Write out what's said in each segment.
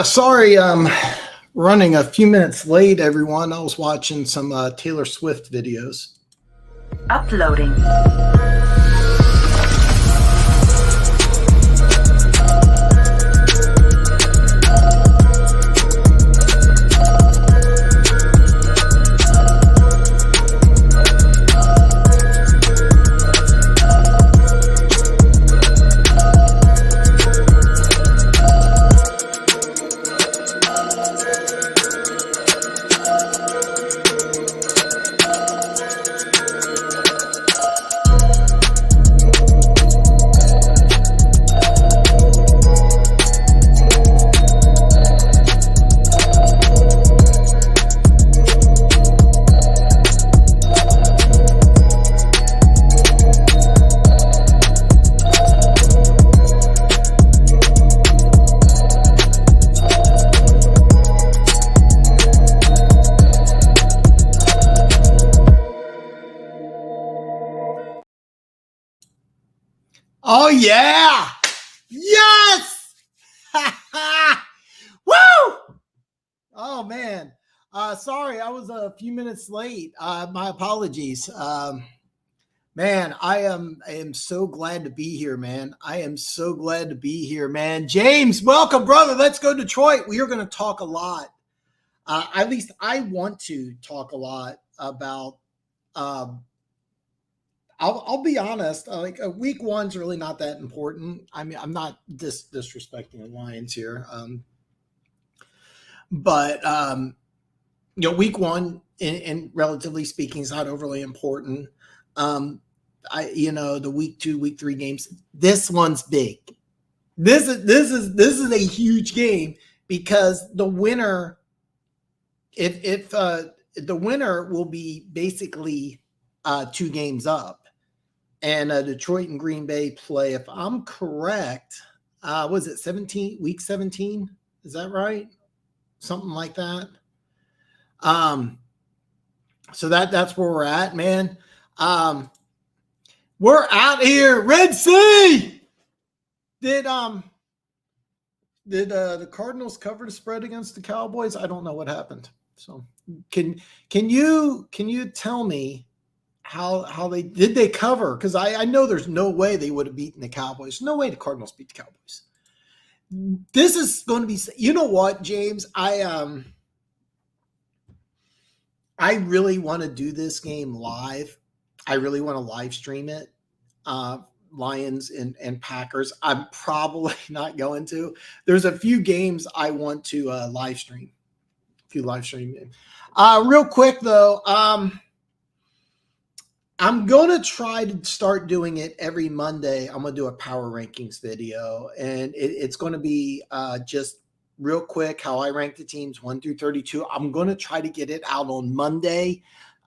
Sorry, running a few minutes late, everyone. I was watching some Taylor Swift videos. Uploading. Oh, yeah. Yes. Woo. Oh, man. Sorry, I was a few minutes late. My apologies. Man, I am so glad to be here, man. I am so glad to be here, man. James, welcome, brother. Let's go Detroit. We are going to talk a lot. At least I want to talk a lot about I'll be honest. Like week one's really not that important. I mean, I'm not disrespecting the Lions here, but week one, in relatively speaking, is not overly important. The week two, week three games. This one's big. This is a huge game because the winner, if the winner will be basically 2 games up. And Detroit and Green Bay play, if I'm correct, was it week 17? Is that right? Something like that. So that's where we're at, man. We're out here. Red Sea. Did the Cardinals cover the spread against the Cowboys? I don't know what happened. So can you tell me how they cover? Because I know there's no way they would have beaten the Cowboys. No way the Cardinals beat the Cowboys. This is going to be, you know what, James? I really want to do this game live. I really want to live stream it. Lions and Packers. I'm probably not going to. There's a few games I want to live stream. A few live stream games. Real quick though, I'm going to try to start doing it every Monday. I'm going to do a power rankings video, and it's going to be just real quick how I rank the teams 1 through 32. I'm going to try to get it out on Monday.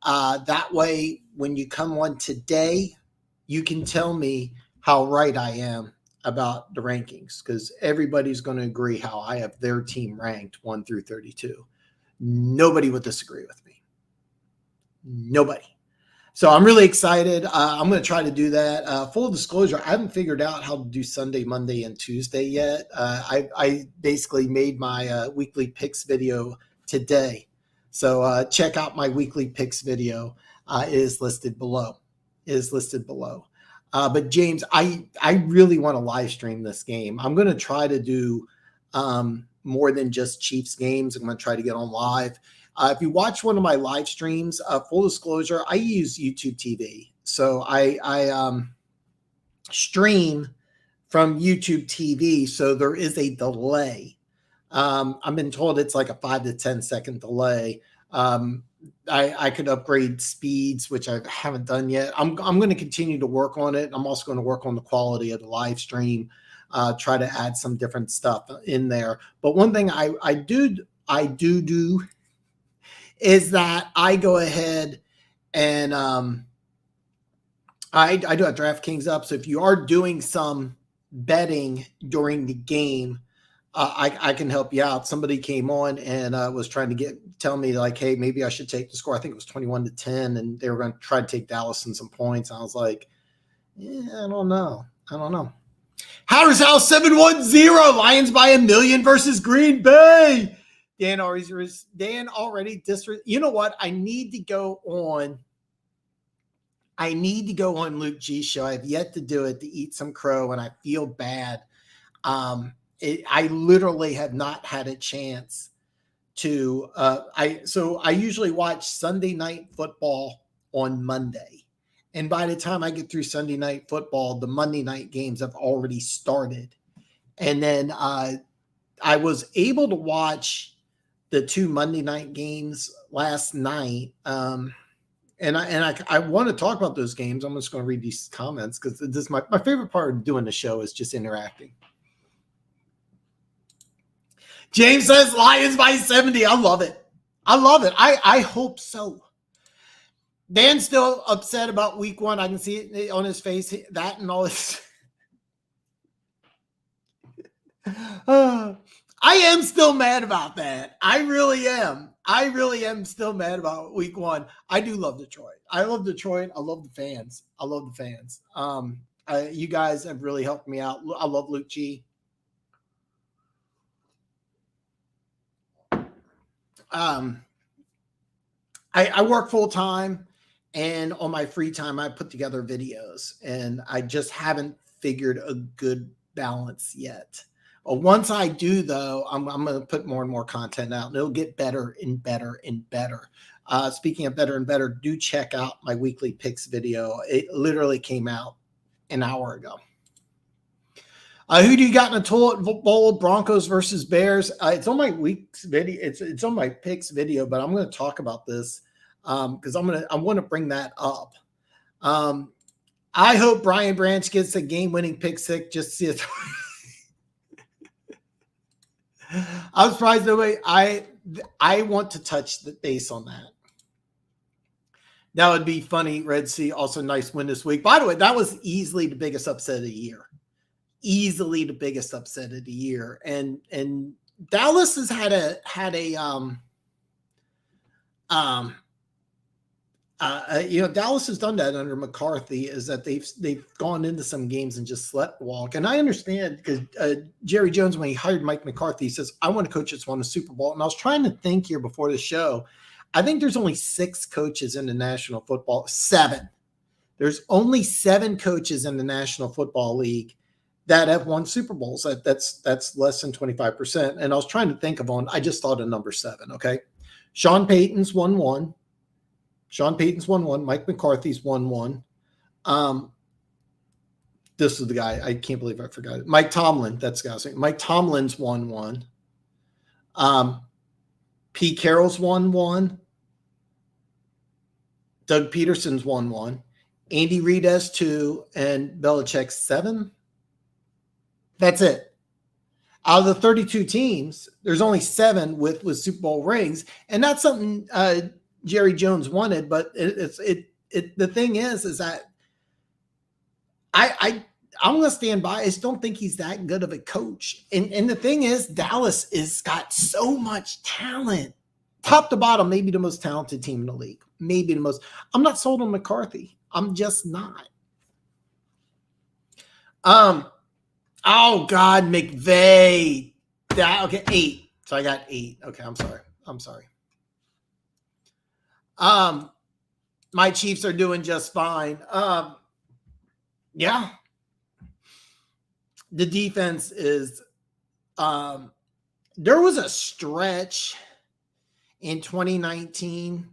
That way, when you come on today, you can tell me how right I am about the rankings, because everybody's going to agree how I have their team ranked 1 through 32. Nobody would disagree with me. Nobody. So I'm really excited. I'm going to try to do that. Full disclosure, I haven't figured out how to do Sunday, Monday, and Tuesday yet. I basically made my weekly picks video today. So check out my weekly picks video. It is listed below. But James, I really want to live stream this game. I'm going to try to do more than just Chiefs games. I'm going to try to get on live. If you watch one of my live streams, full disclosure, I use YouTube TV. So I stream from YouTube TV. So there is a delay. I've been told it's like a 5 to 10 second delay. I could upgrade speeds, which I haven't done yet. I'm going to continue to work on it. I'm also going to work on the quality of the live stream, try to add some different stuff in there. But one thing I do is that I go ahead and I do have DraftKings up. So if you are doing some betting during the game, I can help you out. Somebody came on and was trying to tell me like, hey, maybe I should take the score. I think it was 21-10, and they were going to try to take Dallas and some points. And I was like, yeah, I don't know. Harris House 710. Lions by 1,000,000 versus Green Bay. Dan already you know what? I need to go on Luke G's show. I've yet to do it, to eat some crow, and I feel bad. I literally have not had a chance to. I usually watch Sunday Night Football on Monday, and by the time I get through Sunday Night Football, the Monday night games have already started, and then I was able to watch the 2 Monday night games last night. And I want to talk about those games. I'm just going to read these comments because this is my favorite part of doing the show is just interacting. James says Lions by 70. I love it. I hope so. Dan's still upset about week 1. I can see it on his face. That and all this. I am still mad about that. I really am still mad about week 1. I do love Detroit. I love Detroit. I love the fans. You guys have really helped me out. I love Luke G. I work full time, and on my free time, I put together videos, and I just haven't figured a good balance yet. Once I do, though, I'm going to put more and more content out, and it'll get better and better and better. Speaking of better and better, do check out my weekly picks video. It literally came out an hour ago. Who do you got in a toilet bowl? Broncos versus Bears. It's on my week's video. It's on my picks video, but I'm going to talk about this because I want to bring that up. I hope Brian Branch gets a game-winning pick six. Just to see it. I'm surprised nobody. I want to touch the base on that. That would be funny. Red Sea also nice win this week. By the way, that was easily the biggest upset of the year. And Dallas has Dallas has done that under McCarthy, is that they've gone into some games and just slept walk. And I understand because Jerry Jones, when he hired Mike McCarthy, he says, I want a coach that's won a Super Bowl. And I was trying to think here before the show. I think there's only 6 coaches in the National Football. 7. There's only 7 coaches in the National Football League that have won Super Bowls. That's less than 25%. And I was trying to think of one. I just thought of number 7. Okay. Sean Payton's won 1. Mike McCarthy's won 1. This is the guy. I can't believe I forgot it. Mike Tomlin. That's the guy's name. Mike Tomlin's won 1. Pete Carroll's won 1. Doug Peterson's won 1. Andy Reid has 2. And Belichick's 7. That's it. Out of the 32 teams, there's only 7 with Super Bowl rings. And that's something Jerry Jones wanted, but the thing is that I'm going to stand by. I just don't think he's that good of a coach. And the thing is, Dallas is got so much talent, top to bottom, maybe the most talented team in the league, maybe the most. I'm not sold on McCarthy. I'm just not. Oh God, McVay. Okay, 8. So I got 8. Okay, I'm sorry. My Chiefs are doing just fine. Yeah. The defense is there was a stretch in 2019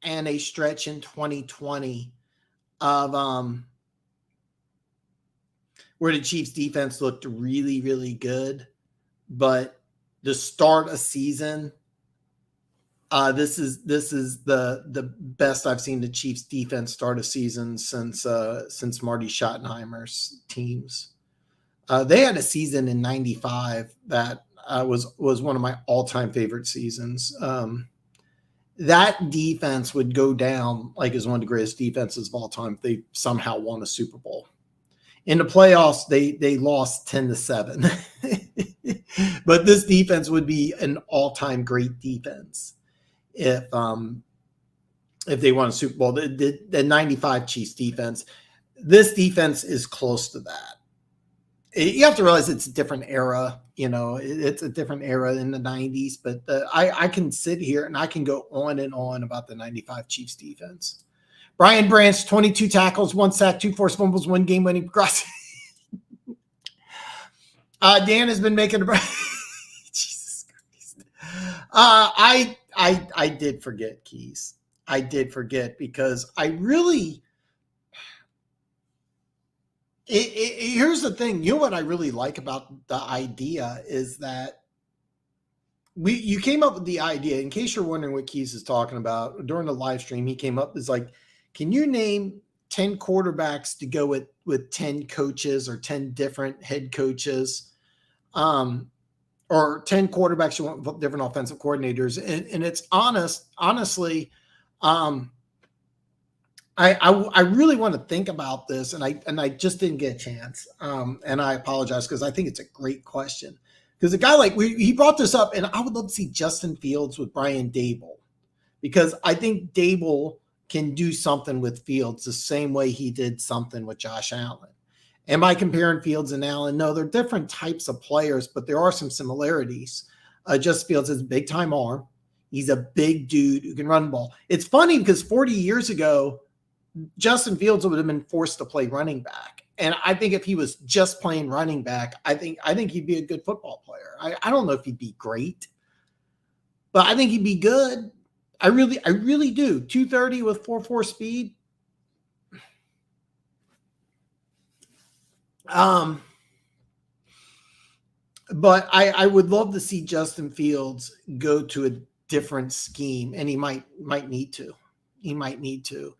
and a stretch in 2020 of where the Chiefs defense looked really, really good. But the start of season, this is the best I've seen the Chiefs defense start a season since Marty Schottenheimer's teams. They had a season in '95 that was one of my all-time favorite seasons. That defense would go down like as one of the greatest defenses of all time if they somehow won a Super Bowl. In the playoffs, they lost 10-7. But this defense would be an all-time great defense if they won a Super Bowl. The 95 Chiefs defense, this defense is close to that. You have to realize it's a different era. It's a different era in the 90s, but I can sit here and I can go on and on about the 95 Chiefs defense. Brian Branch, 22 tackles, 1 sack, 2 forced fumbles, 1 game-winning cross. Dan has been making Jesus Christ. I did forget Keys. I did forget because I really here's the thing. You know what I really like about the idea is that you came up with the idea. In case you're wondering what Keys is talking about, during the live stream, he came up as like, can you name 10 quarterbacks to go with 10 coaches or 10 different head coaches? Or 10 quarterbacks you want different offensive coordinators. And it's honestly, I really want to think about this, and I just didn't get a chance. And I apologize because I think it's a great question. Because a guy he brought this up, and I would love to see Justin Fields with Brian Dable, because I think Dable can do something with Fields the same way he did something with Josh Allen. Am I comparing Fields and Allen? No, they're different types of players, but there are some similarities. Justin Fields has a big-time arm. He's a big dude who can run the ball. It's funny because 40 years ago, Justin Fields would have been forced to play running back. And I think if he was just playing running back, I think he'd be a good football player. I don't know if he'd be great, but I think he'd be good. I really do. 230 with 4.4 speed. But I would love to see Justin Fields go to a different scheme, and he might need to. He might need to.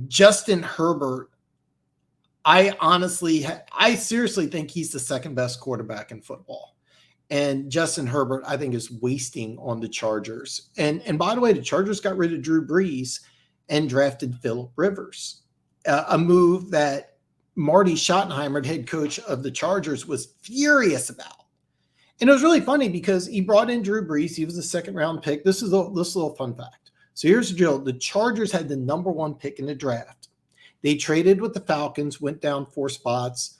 Justin Herbert, I seriously think he's the second best quarterback in football. And Justin Herbert, I think, is wasting on the Chargers. And by the way, the Chargers got rid of Drew Brees and drafted Phillip Rivers, a move that Marty Schottenheimer, head coach of the Chargers, was furious about. And it was really funny because he brought in Drew Brees. He was a second-round pick. This little fun fact. So here's the drill. The Chargers had the number 1 pick in the draft. They traded with the Falcons, went down 4 spots.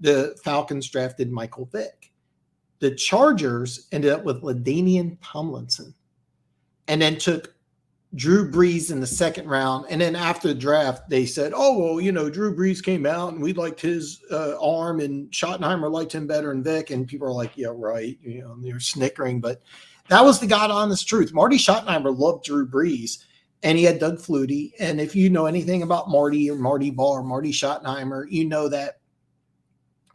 The Falcons drafted Michael Vick. The Chargers ended up with LaDainian Tomlinson and then took Drew Brees in the second round. And then after the draft, they said, oh, well, Drew Brees came out and we liked his arm, and Schottenheimer liked him better than Vick. And people are like, yeah, right. They're snickering. But that was the God honest truth. Marty Schottenheimer loved Drew Brees, and he had Doug Flutie. And if you know anything about Marty or Marty Ball or Marty Schottenheimer, you know that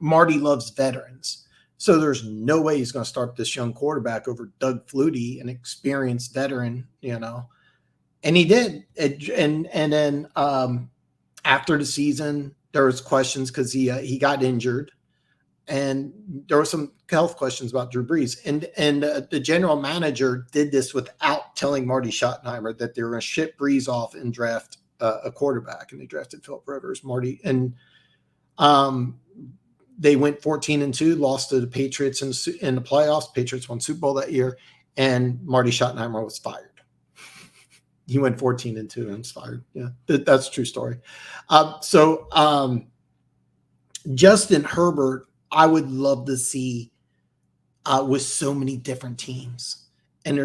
Marty loves veterans. So there's no way he's going to start this young quarterback over Doug Flutie, an experienced veteran, And he did. And then after the season, there was questions because he got injured. And there were some health questions about Drew Brees. And the general manager did this without telling Marty Schottenheimer that they were going to ship Brees off and draft a quarterback. And they drafted Phillip Rivers, Marty. And they went 14-2, lost to the Patriots in the playoffs. Patriots won Super Bowl that year. And Marty Schottenheimer was fired. He went 14-2 and was fired. Yeah, that's a true story. Justin Herbert, I would love to see with so many different teams. And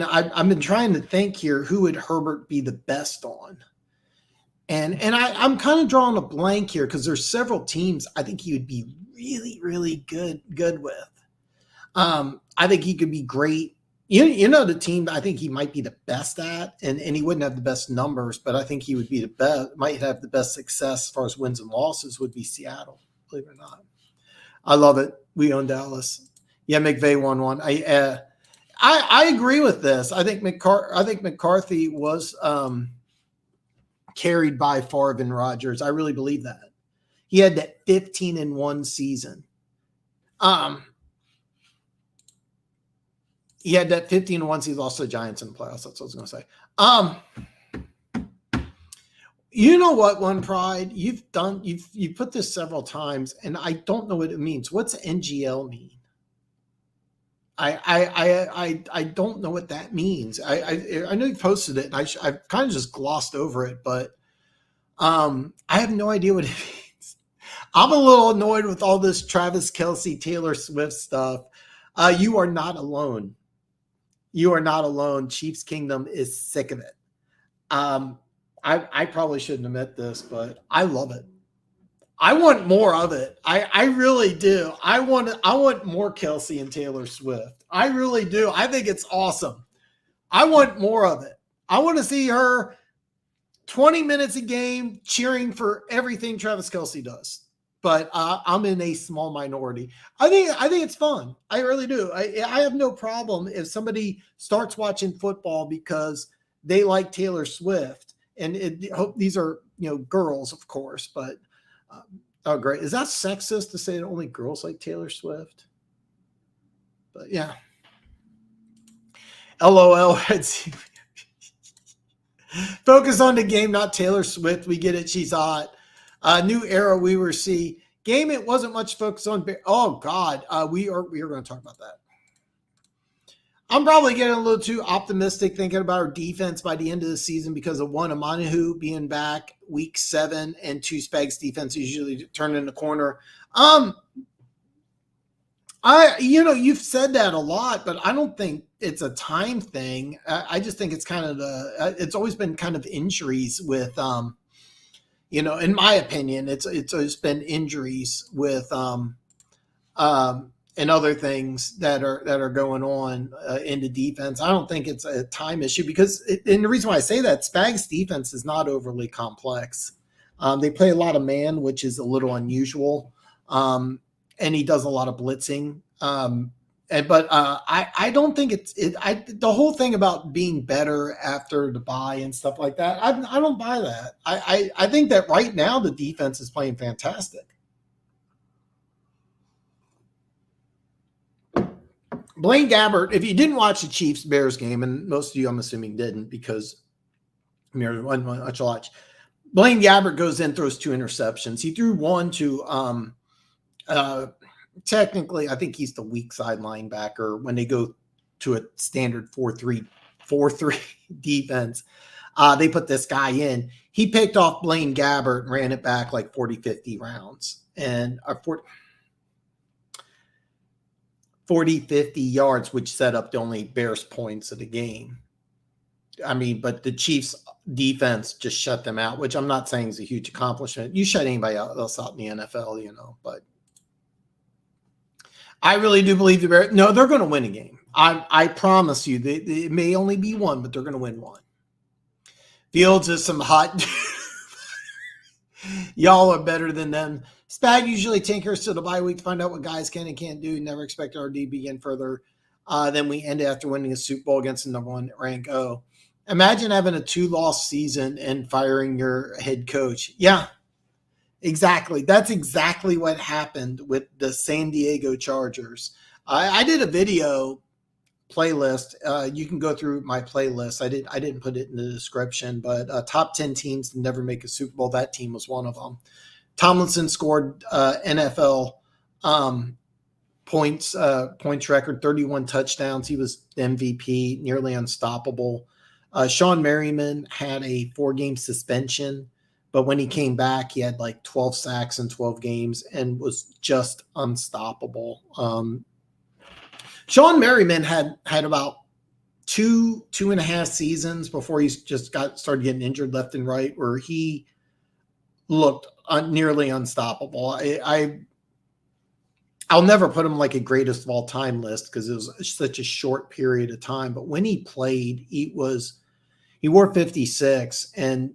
I've been trying to think here, who would Herbert be the best on? And I'm kind of drawing a blank here because there's several teams I think he would be really, really good with. I think he could be great. The team I think he might be the best at, and he wouldn't have the best numbers, but I think he would be the best, might have the best success as far as wins and losses would be Seattle, believe it or not. I love it. We own Dallas. Yeah, McVay won one. I agree with this. I think McCarthy was carried by Favre and Rodgers. I really believe that. He had that 15-1 season. He had that 15-1 season, lost to the Giants in the playoffs. That's what I was going to say. You know what, One Pride? You've put this several times, and I don't know what it means. What's NGL mean? I don't know what that means. I know you posted it, and I've kind of just glossed over it, but I have no idea what it means. I'm a little annoyed with all this Travis Kelce, Taylor Swift stuff. You are not alone. You are not alone. Chiefs Kingdom is sick of it. I probably shouldn't admit this, but I love it. I want more of it. I really do. I want more Kelce and Taylor Swift. I really do. I think it's awesome. I want more of it. I want to see her 20 minutes a game cheering for everything Travis Kelce does. But I'm in a small minority. I think it's fun. I really do. I have no problem if somebody starts watching football because they like Taylor Swift. And these are, girls, of course, but oh, great. Is that sexist to say that only girls like Taylor Swift? But yeah. LOL. Focus on the game, not Taylor Swift. We get it. She's hot. New era we will see. Game, it wasn't much focus on. Oh, God. We are going to talk about that. I'm probably getting a little too optimistic thinking about our defense by the end of the season because of one, Amanahu being back week 7, and 2, Spags defense usually turning the corner. You've said that a lot, but I don't think it's a time thing. I just think it's kind of it's always been kind of injuries with, in my opinion, it's been injuries with, and other things that are going on in the defense. I don't think it's a time issue because, and the reason why I say that, Spags defense is not overly complex. They play a lot of man, which is a little unusual, and he does a lot of blitzing. But I don't think the whole thing about being better after the bye and stuff like that. I don't buy that. I think that right now the defense is playing fantastic. Blaine Gabbert, if you didn't watch the Chiefs-Bears game, and most of you, I'm assuming, didn't because there wasn't much to watch, Blaine Gabbert goes in, throws 2 interceptions. He threw one to technically, I think he's the weak side linebacker when they go to a standard 4-3 defense. They put this guy in. He picked off Blaine Gabbert and ran it back like 40, 50 rounds. And 40, 50 yards, which set up the only Bears points of the game. I mean, but the Chiefs defense just shut them out, which I'm not saying is a huge accomplishment. You shut anybody else out in the NFL, but I really do believe the Bears. No, they're going to win a game. I promise you. It may only be one, but they're going to win one. Fields is some hot. Y'all are better than them. Spag usually tinkers to the bye week to find out what guys can and can't do. Never expected our D begin further. Then we end after winning a Super Bowl against the number 1 rank. Oh, imagine having a 2-loss season and firing your head coach. Yeah, exactly. That's exactly what happened with the San Diego Chargers. I did a video playlist. You can go through my playlist. I didn't put it in the description, but top 10 teams to never make a Super Bowl. That team was one of them. Tomlinson scored NFL points record, 31 touchdowns. He was MVP, nearly unstoppable. Sean Merriman had a 4-game suspension, but when he came back, he had like 12 sacks in 12 games and was just unstoppable. Sean Merriman had about 2.5 seasons before he just started getting injured left and right, where he looked nearly unstoppable. I'll never put him like a greatest of all time list because it was such a short period of time. But when he played, he wore 56, and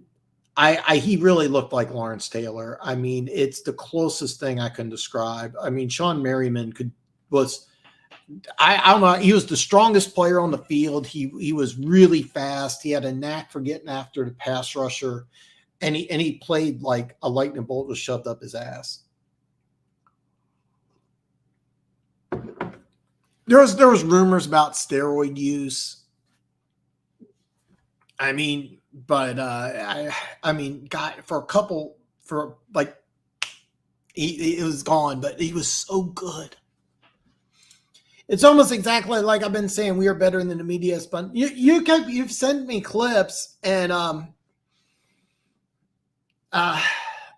he really looked like Lawrence Taylor. I mean, it's the closest thing I can describe. I mean, Sean Merriman I don't know. He was the strongest player on the field. He was really fast. He had a knack for getting after the pass rusher, and he played like a lightning bolt was shoved up his ass. There was rumors about steroid use. I mean, but I mean, God, he was gone, but he was so good. It's almost exactly like I've been saying. We are better than the media spun. You've sent me clips, and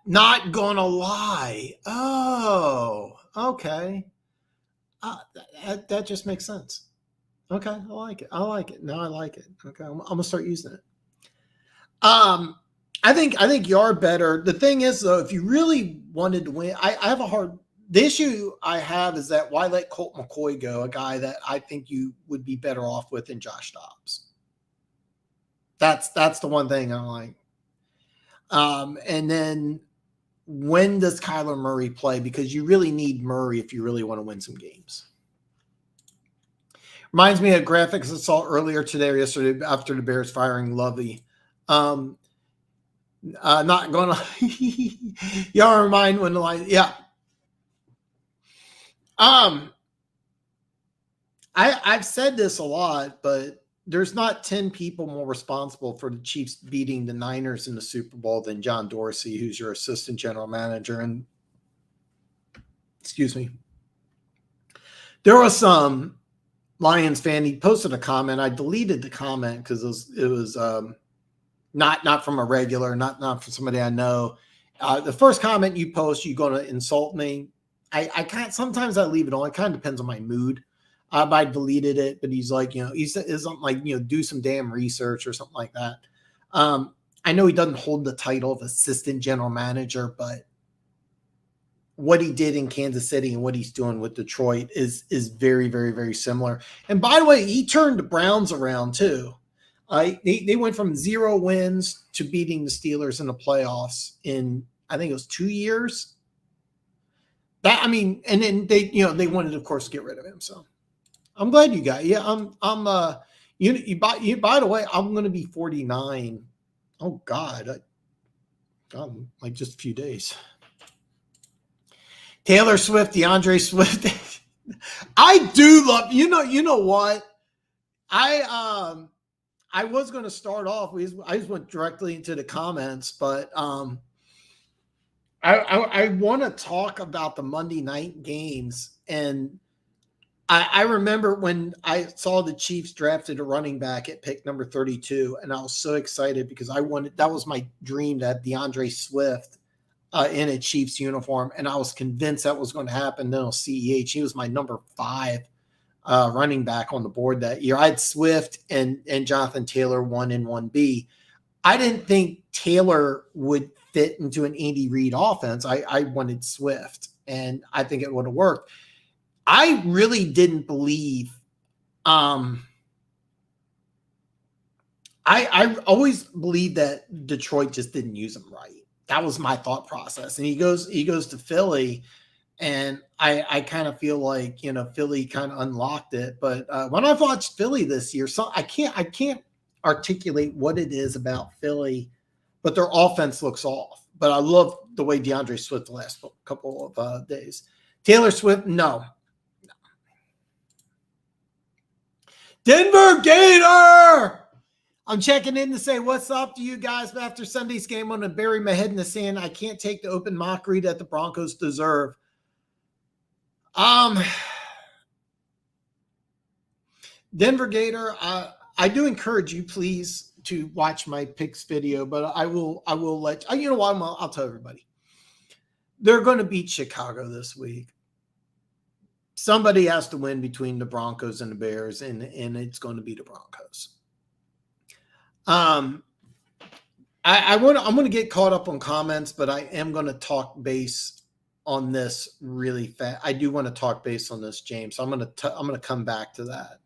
Not gonna lie. Oh, okay. That just makes sense. Okay, I like it. I like it. No, I like it. Okay, I'm gonna start using it. I think you are better. The thing is, though, if you really wanted to win, I have a hard. The issue I have is that why let Colt McCoy go, a guy that I think you would be better off with than Josh Dobbs. That's the one thing I'm like. And then when does Kyler Murray play? Because you really need Murray if you really want to win some games. Reminds me of graphics I saw earlier today or yesterday after the Bears firing Lovey. Not gonna y'all remind when the line, yeah. I've said this a lot, but there's not 10 people more responsible for the Chiefs beating the Niners in the Super Bowl than John Dorsey, who's your assistant general manager. And excuse me, there was some Lions fan. He posted a comment. I deleted the comment because it was not from a regular, not from somebody I know. The first comment you post, you're going to insult me. I can't. Sometimes I leave it on. It kind of depends on my mood. I deleted it, but he's like, he said something like, do some damn research or something like that. I know he doesn't hold the title of assistant general manager, but what he did in Kansas City and what he's doing with Detroit is very, very, very similar. And by the way, he turned the Browns around too. They went from 0 wins to beating the Steelers in the playoffs in, I think it was 2 years. And then they wanted, of course, to get rid of him. So I'm glad you got. Yeah, by the way, I'm going to be 49. Oh God, like just a few days. Taylor Swift, DeAndre Swift. I do love. You know what? I was going to start off. I just went directly into the comments, but I want to talk about the Monday night games. And I remember when I saw the Chiefs drafted a running back at pick number 32, and I was so excited because that was my dream to have DeAndre Swift in a Chiefs uniform, and I was convinced that was going to happen. Then on CEH, he was my number 5 running back on the board that year. I had Swift and Jonathan Taylor 1 and 1B. I didn't think Taylor would fit into an Andy Reid offense. I wanted Swift, and I think it would have worked. I really didn't believe. I always believed that Detroit just didn't use him right. That was my thought process. And he goes to Philly, and I kind of feel like Philly kind of unlocked it. But when I've watched Philly this year, I can't articulate what it is about Philly, but their offense looks off. But I love the way DeAndre Swift the last couple of days. Taylor Swift, no. Denver Gator! I'm checking in to say what's up to you guys after Sunday's game. I'm going to bury my head in the sand. I can't take the open mockery that the Broncos deserve. Denver Gator, I do encourage you, please, to watch my picks video, but I will let you know what, I'll tell everybody. They're going to beat Chicago this week. Somebody has to win between the Broncos and the Bears, and it's going to be the Broncos. I'm going to get caught up on comments, but I am going to talk base on this really fast. I do want to talk base on this, James. So I'm going to come back to that.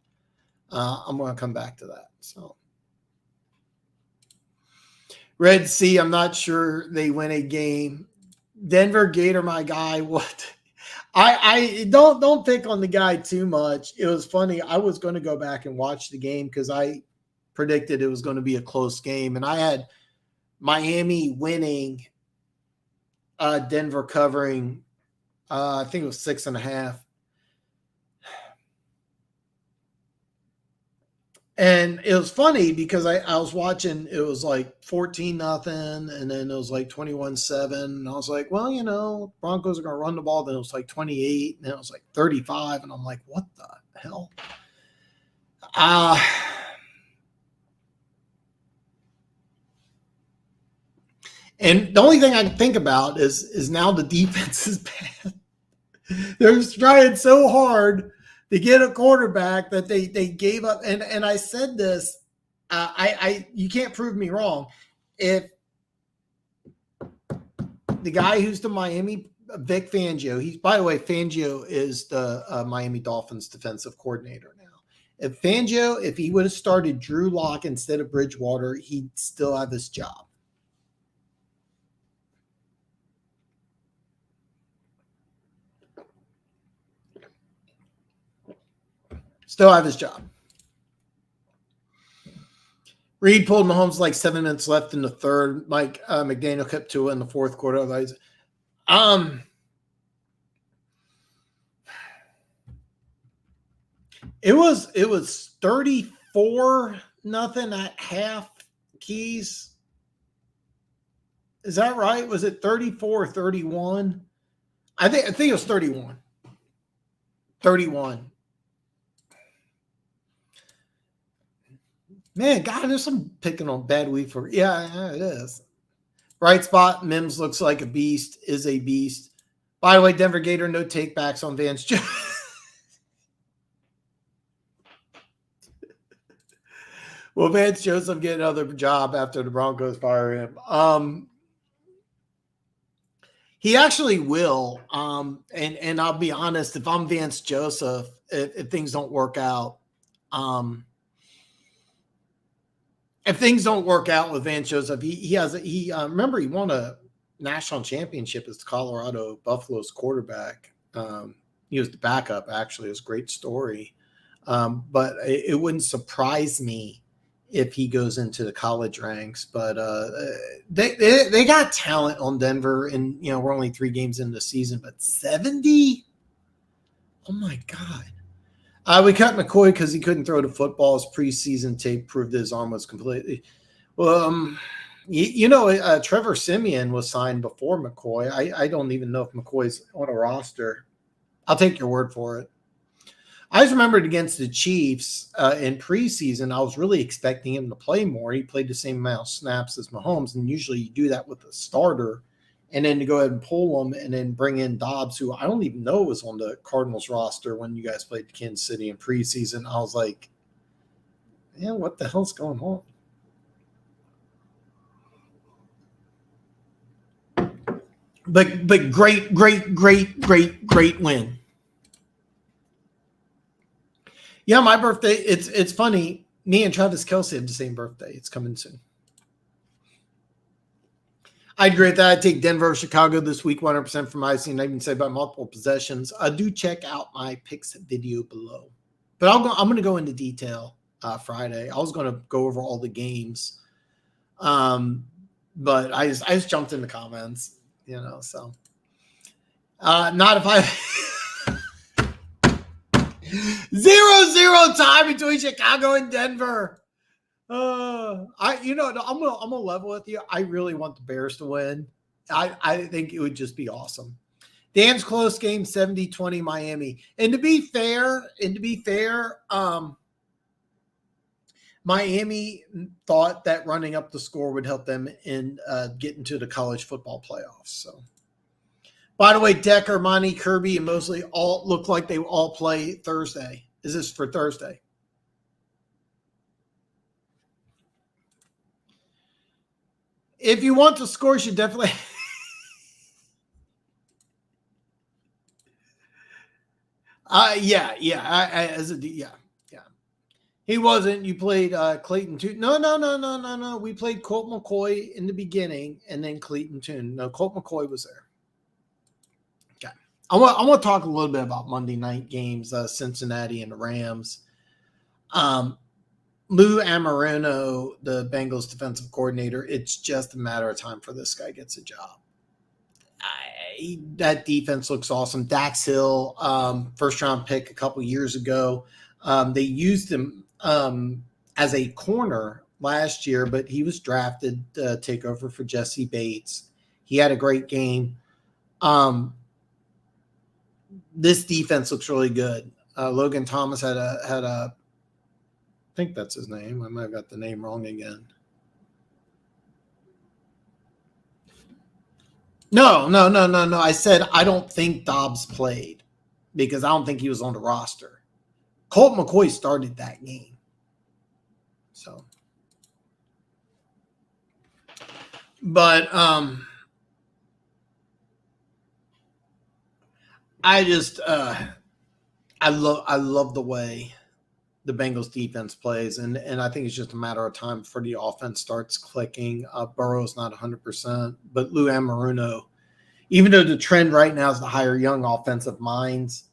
So Red Sea, I'm not sure they win a game. Denver Gator, my guy. What? I don't pick on the guy too much. It was funny. I was going to go back and watch the game because I predicted it was going to be a close game, and I had Miami winning, Denver covering. I think it was 6.5. And it was funny because I was watching, it was like 14-0, and then it was like 21-7. And I was like, well, Broncos are going to run the ball. Then it was like 28, and then it was like 35. And I'm like, what the hell? And the only thing I can think about is now the defense is bad. They're trying so hard to get a quarterback that they gave up. And I said this, you can't prove me wrong. If the guy who's the Miami, Vic Fangio, by the way, Fangio is the Miami Dolphins defensive coordinator now. If Fangio, if he would have started Drew Lock instead of Bridgewater, he'd still have his job. Still have his job. Reed pulled Mahomes like 7 minutes left in the third. Mike McDaniel kept Tua in the fourth quarter. It was 34-0 at half, Keys. Is that right? Was it 34-31? I think it was 31. 31. Man, God, there's some picking on bad week for. Yeah, it is. Bright spot. Mims looks like a beast. Is a beast. By the way, Denver Gator, no takebacks on Vance Joseph. Will Vance Joseph get another job after the Broncos fire him? He actually will. And I'll be honest, if I'm Vance Joseph, if things don't work out, if things don't work out with Vance Joseph, remember he won a national championship as Colorado Buffalo's quarterback. He was the backup, actually. It was a great story. But it wouldn't surprise me if he goes into the college ranks. But they got talent on Denver, and we're only 3 games into the season, but 70? Oh my God. We cut McCoy because he couldn't throw the football. His preseason tape proved his arm was completely. Well, Trevor Siemian was signed before McCoy. I don't even know if McCoy's on a roster. I'll take your word for it. I just remembered against the Chiefs in preseason, I was really expecting him to play more. He played the same amount of snaps as Mahomes, and usually you do that with a starter. And then to go ahead and pull them and then bring in Dobbs, who I don't even know was on the Cardinals roster when you guys played Kansas City in preseason. I was like, yeah, what the hell's going on? But great win. Yeah, my birthday, it's funny. Me and Travis Kelce have the same birthday. It's coming soon. I'd agree with that. I'd take Denver or Chicago this week, 100% from my scene. I even say by multiple possessions. Do check out my picks video below. But I'm going to go into detail Friday. I was going to go over all the games. But I just jumped in the comments, so. Not if I... 0-0 tie between Chicago and Denver. I'm gonna level with you. I really want the Bears to win. I think it would just be awesome. Dan's close game, 70-20 Miami. And to be fair, Miami thought that running up the score would help them in getting to the college football playoffs. So, by the way, Decker, Monty, Kirby, and Mosley all look like they all play Thursday. Is this for Thursday? If you want to score, you should definitely. Yeah. He wasn't. You played Clayton Tune. No. We played Colt McCoy in the beginning, and then Clayton Tune. No, Colt McCoy was there. Okay. I want to talk a little bit about Monday night games, Cincinnati and the Rams. Lou Amorano, the Bengals defensive coordinator, it's just a matter of time for this guy gets a job. That defense looks awesome. Dax Hill, first-round pick a couple years ago. They used him as a corner last year, but he was drafted to take over for Jesse Bates. He had a great game. This defense looks really good. Logan Thomas had a I think that's his name. I might have got the name wrong again. No. I said I don't think Dobbs played because I don't think he was on the roster. Colt McCoy started that game. So, but I just I love the way the Bengals defense plays, and I think it's just a matter of time before the offense starts clicking. Burrow's not 100%, but Lou Anarumo, even though the trend right now is to hire young offensive minds,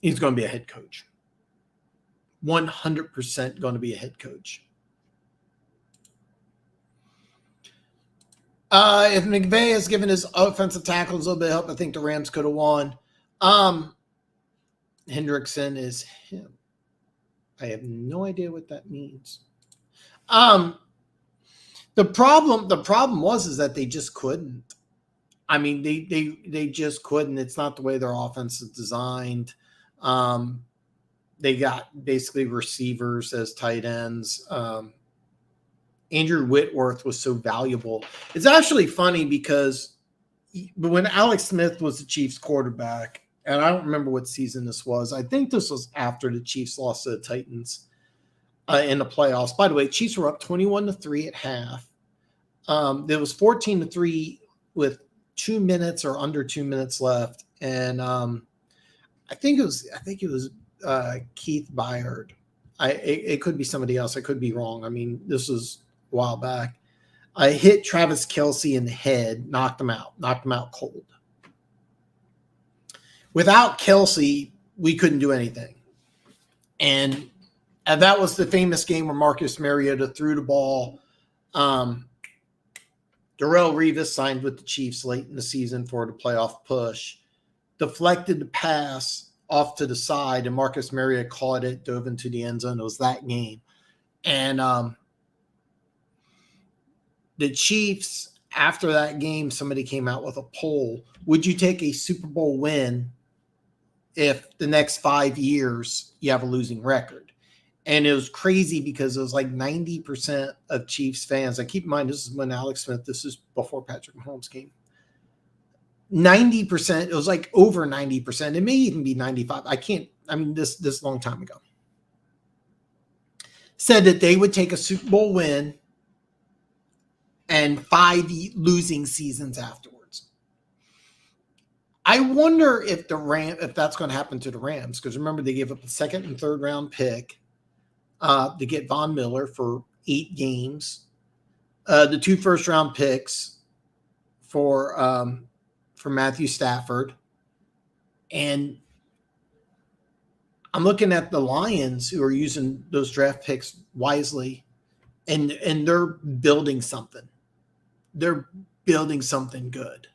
he's going to be a head coach. 100% going to be a head coach. If McVay has given his offensive tackles a little bit of help, I think the Rams could have won. Hendrickson is him. I have no idea what that means. The problem was that they just couldn't. I mean, they just couldn't. It's not the way their offense is designed. They got basically receivers as tight ends. Andrew Whitworth was so valuable. It's actually funny because when Alex Smith was the Chiefs quarterback, and I don't remember what season this was. I think this was after the Chiefs lost to the Titans in the playoffs. By the way, Chiefs were up 21-3 at half. It was 14-3 with 2 minutes or under 2 minutes left, and I think it was Keith Byard. It could be somebody else. I could be wrong. I mean, this was a while back. I hit Travis Kelce in the head, knocked him out cold. Without Kelce, we couldn't do anything. And that was the famous game where Marcus Mariota threw the ball. Darrelle Revis signed with the Chiefs late in the season for the playoff push, deflected the pass off to the side, and Marcus Mariota caught it, dove into the end zone. It was that game. And the Chiefs, after that game, somebody came out with a poll. Would you take a Super Bowl win if the next 5 years you have a losing record? And it was crazy because it was like 90% of Chiefs fans. And keep in mind, this is when Alex Smith, this is before Patrick Mahomes came. 90%, it was like over 90%. It may even be 95. This long time ago. Said that they would take a Super Bowl win and 5 losing seasons afterwards. I wonder if that's going to happen to the Rams, because remember they gave up a second and third round pick to get Von Miller for 8 games, the 2 first round picks for Matthew Stafford, and I'm looking at the Lions, who are using those draft picks wisely, and they're building something. They're building something good.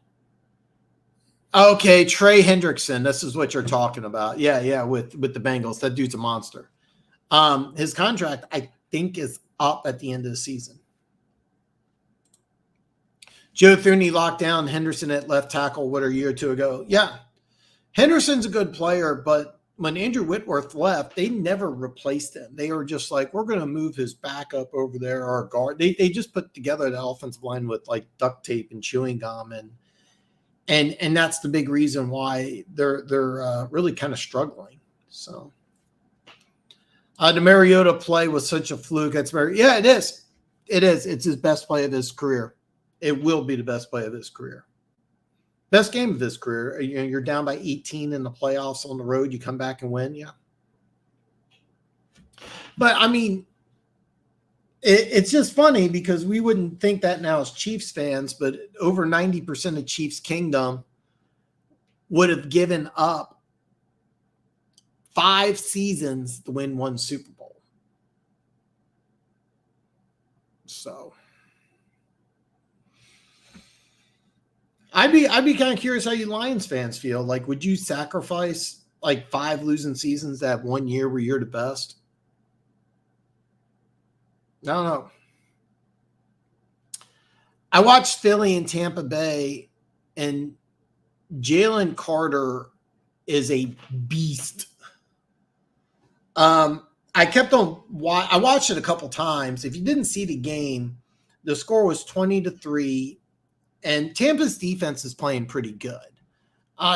Okay, Trey Hendrickson. This is what you're talking about. Yeah, with the Bengals. That dude's a monster. His contract, I think, is up at the end of the season. Joe Thuney locked down Henderson at left tackle, a year or two ago. Yeah, Henderson's a good player, but when Andrew Whitworth left, they never replaced him. They were just like, we're going to move his backup over there, our guard. They just put together the offensive line with like duct tape and chewing gum, and that's the big reason why they're really kind of struggling. So the Mariota play was such a fluke. Yeah, it is. It is. It's his best play of his career. It will be the best play of his career. Best game of his career. You're down by 18 in the playoffs on the road. You come back and win. Yeah. But I mean, it's just funny because we wouldn't think that now as Chiefs fans, but over 90% of Chiefs Kingdom would have given up 5 seasons to win 1 Super Bowl. So I'd be kind of curious how you Lions fans feel. Like, would you sacrifice like 5 losing seasons to have 1 year where you're the best? No. I watched Philly and Tampa Bay, and Jalen Carter is a beast. I watched it a couple times. If you didn't see the game, the score was 20-3. And Tampa's defense is playing pretty good.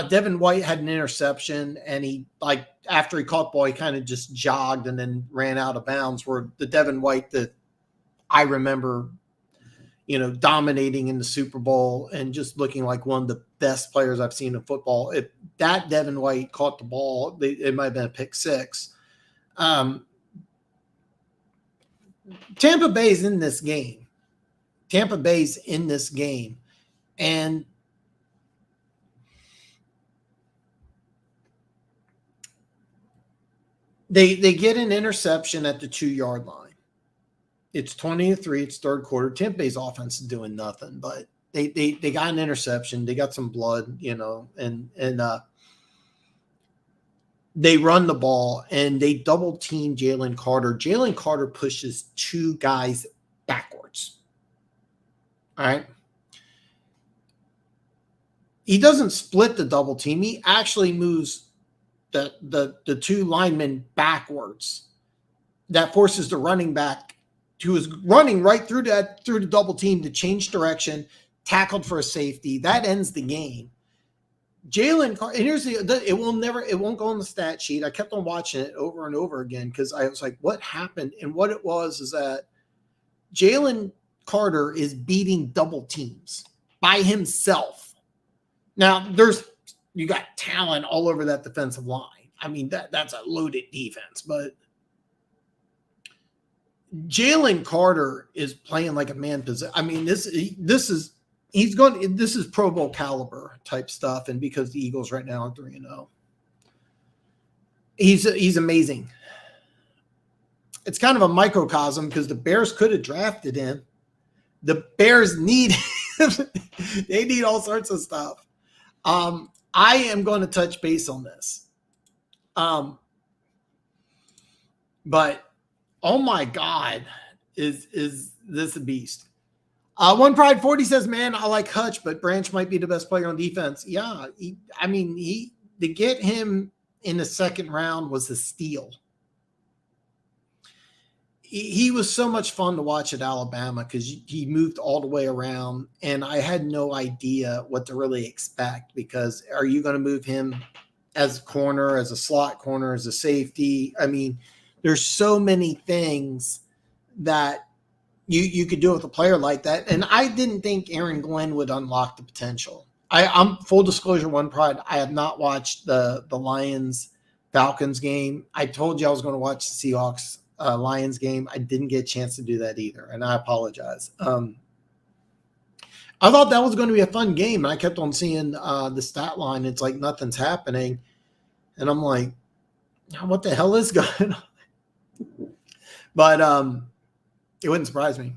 Devin White had an interception, and he, like, after he caught the ball, he kind of just jogged and then ran out of bounds, where the Devin White that I remember, dominating in the Super Bowl and just looking like one of the best players I've seen in football. If that Devin White caught the ball, it might have been a pick six. Tampa Bay's in this game. And they get an interception at the 2-yard line. It's 20-3. It's third quarter. Tampa Bay's offense is doing nothing, but they got an interception. They got some blood, and they run the ball, and they double team Jalen Carter. Jalen Carter pushes 2 guys backwards. All right. He doesn't split the double team. He actually moves the 2 linemen backwards. That forces the running back, who was running right through the double team, to change direction, tackled for a safety. That ends the game. Jalen Carter, and here's it won't go on the stat sheet. I kept on watching it over and over again because I was like, what happened? And what it was is that Jalen Carter is beating double teams by himself. Now, you got talent all over that defensive line. I mean, that's a loaded defense, but Jalen Carter is playing like a man possessed. I mean, this is Pro Bowl caliber type stuff, and because the Eagles right now are 3-0, he's amazing. It's kind of a microcosm because the Bears could have drafted him. The Bears need him. They need all sorts of stuff. I am going to touch base on this. But oh my God, is this a beast? One Pride 40 says, man, I like Hutch, but Branch might be the best player on defense. Yeah, to get him in the second round was a steal. He was so much fun to watch at Alabama because he moved all the way around, and I had no idea what to really expect, because are you going to move him as a corner, as a slot corner, as a safety? I mean, there's so many things that you could do with a player like that. And I didn't think Aaron Glenn would unlock the potential. I'm full disclosure, One Pride, I have not watched the Lions-Falcons game. I told you I was going to watch the Seahawks Lions game. I didn't get a chance to do that either, and I apologize. I thought that was going to be a fun game, and I kept on seeing the stat line. It's like nothing's happening, and I'm like, what the hell is going on? But it wouldn't surprise me.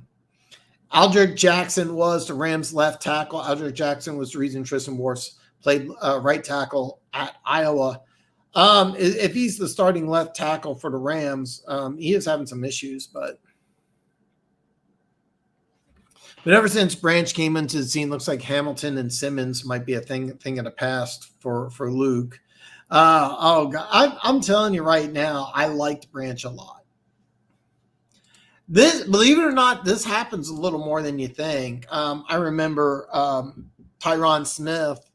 Aldrick Jackson was the Rams' left tackle. Aldrick Jackson was the reason Tristan Wirfs played right tackle at Iowa. If he's the starting left tackle for the Rams, he is having some issues, but ever since Branch came into the scene, looks like Hamilton and Simmons might be a thing of the past for Luke. God, I'm telling you right now, I liked Branch a lot. This, believe it or not, this happens a little more than you think. I remember Tyron Smith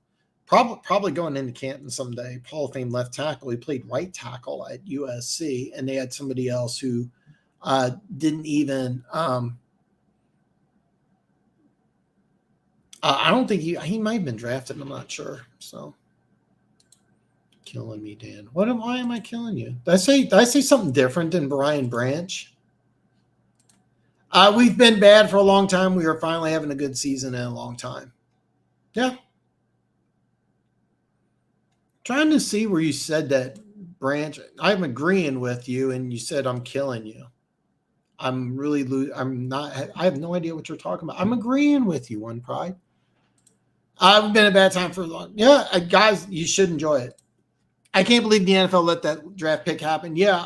probably going into Canton someday, Hall of Fame left tackle. He played right tackle at USC, and they had somebody else who didn't even I don't think he might have been drafted. I'm not sure. So killing me, Dan. Why am I killing you? Did I say something different than Brian Branch? We've been bad for a long time. We are finally having a good season in a long time. Yeah. Trying to see where you said that, Branch. I'm agreeing with you, and you said I'm killing you. I'm not. I have no idea what you're talking about. I'm agreeing with you, One Pride. I've been a bad time for a long. Yeah, guys, you should enjoy it. I can't believe the NFL let that draft pick happen. Yeah,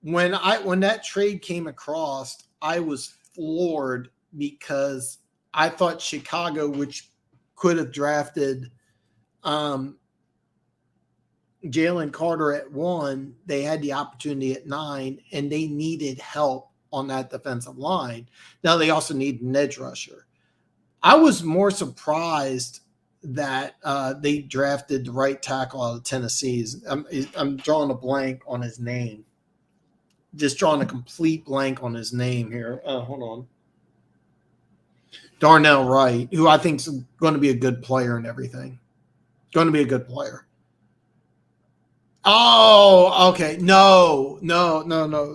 when that trade came across, I was floored because I thought Chicago, which could have drafted Jalen Carter at 1, they had the opportunity at 9, and they needed help on that defensive line. Now they also need an edge rusher. I was more surprised that they drafted the right tackle out of Tennessee. I'm drawing a blank on his name. Just drawing a complete blank on his name here. Hold on. Darnell Wright, who I think is going to be a good player and everything. Going to be a good player. Oh, okay. No.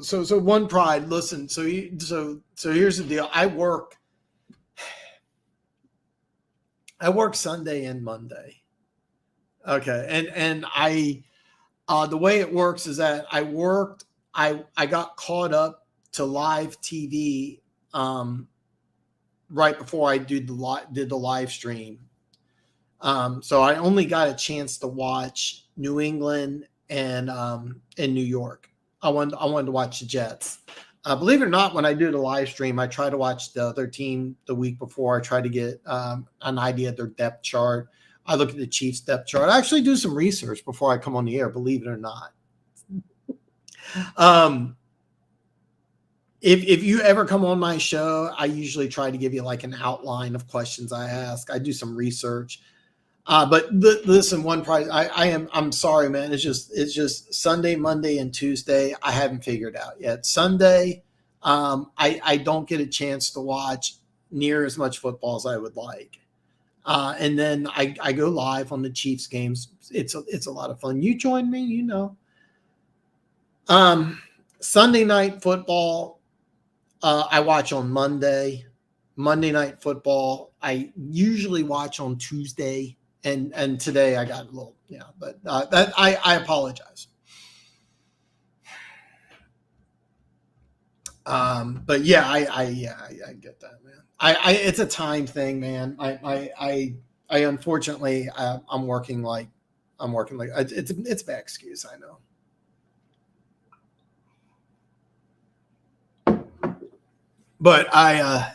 So One Pride. Listen. So here's the deal. I work Sunday and Monday. Okay, and I the way it works is that I got caught up to live TV right before I did the live stream. So I only got a chance to watch New England and New York. I wanted to watch the Jets. Believe it or not, when I do the live stream, I try to watch the other team the week before. I try to get an idea of their depth chart. I look at the Chiefs depth chart. I actually do some research before I come on the air, believe it or not. If you ever come on my show, I usually try to give you like an outline of questions I ask. I do some research. But listen, One Pride, I'm sorry, man. It's just Sunday, Monday, and Tuesday. I haven't figured out yet. Sunday, I don't get a chance to watch near as much football as I would like. And then I go live on the Chiefs games. It's a lot of fun. You join me, you know. Sunday night football, I watch on Monday. Monday night football, I usually watch on Tuesday. And today I got a little, but that I apologize. But yeah, I get that, man. It's a time thing, man. I unfortunately I'm working like it's a bad excuse, I know. But I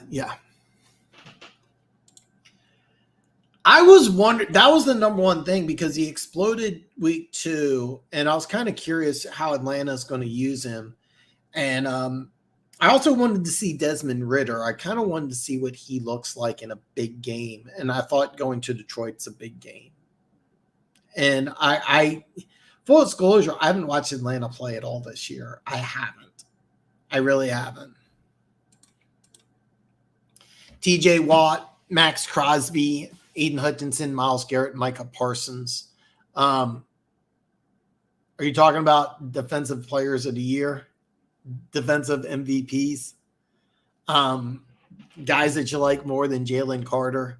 was wondering, that was the number one thing because he exploded week 2, and I was kind of curious how Atlanta's going to use him. And I also wanted to see Desmond Ridder. I kind of wanted to see what he looks like in a big game, and I thought going to Detroit's a big game. And I full disclosure, I haven't watched Atlanta play at all this year. I haven't. I really haven't. TJ Watt, Max Crosby, Aiden Hutchinson, Myles Garrett, Micah Parsons. Are you talking about defensive players of the year? Defensive MVPs? Guys that you like more than Jalen Carter?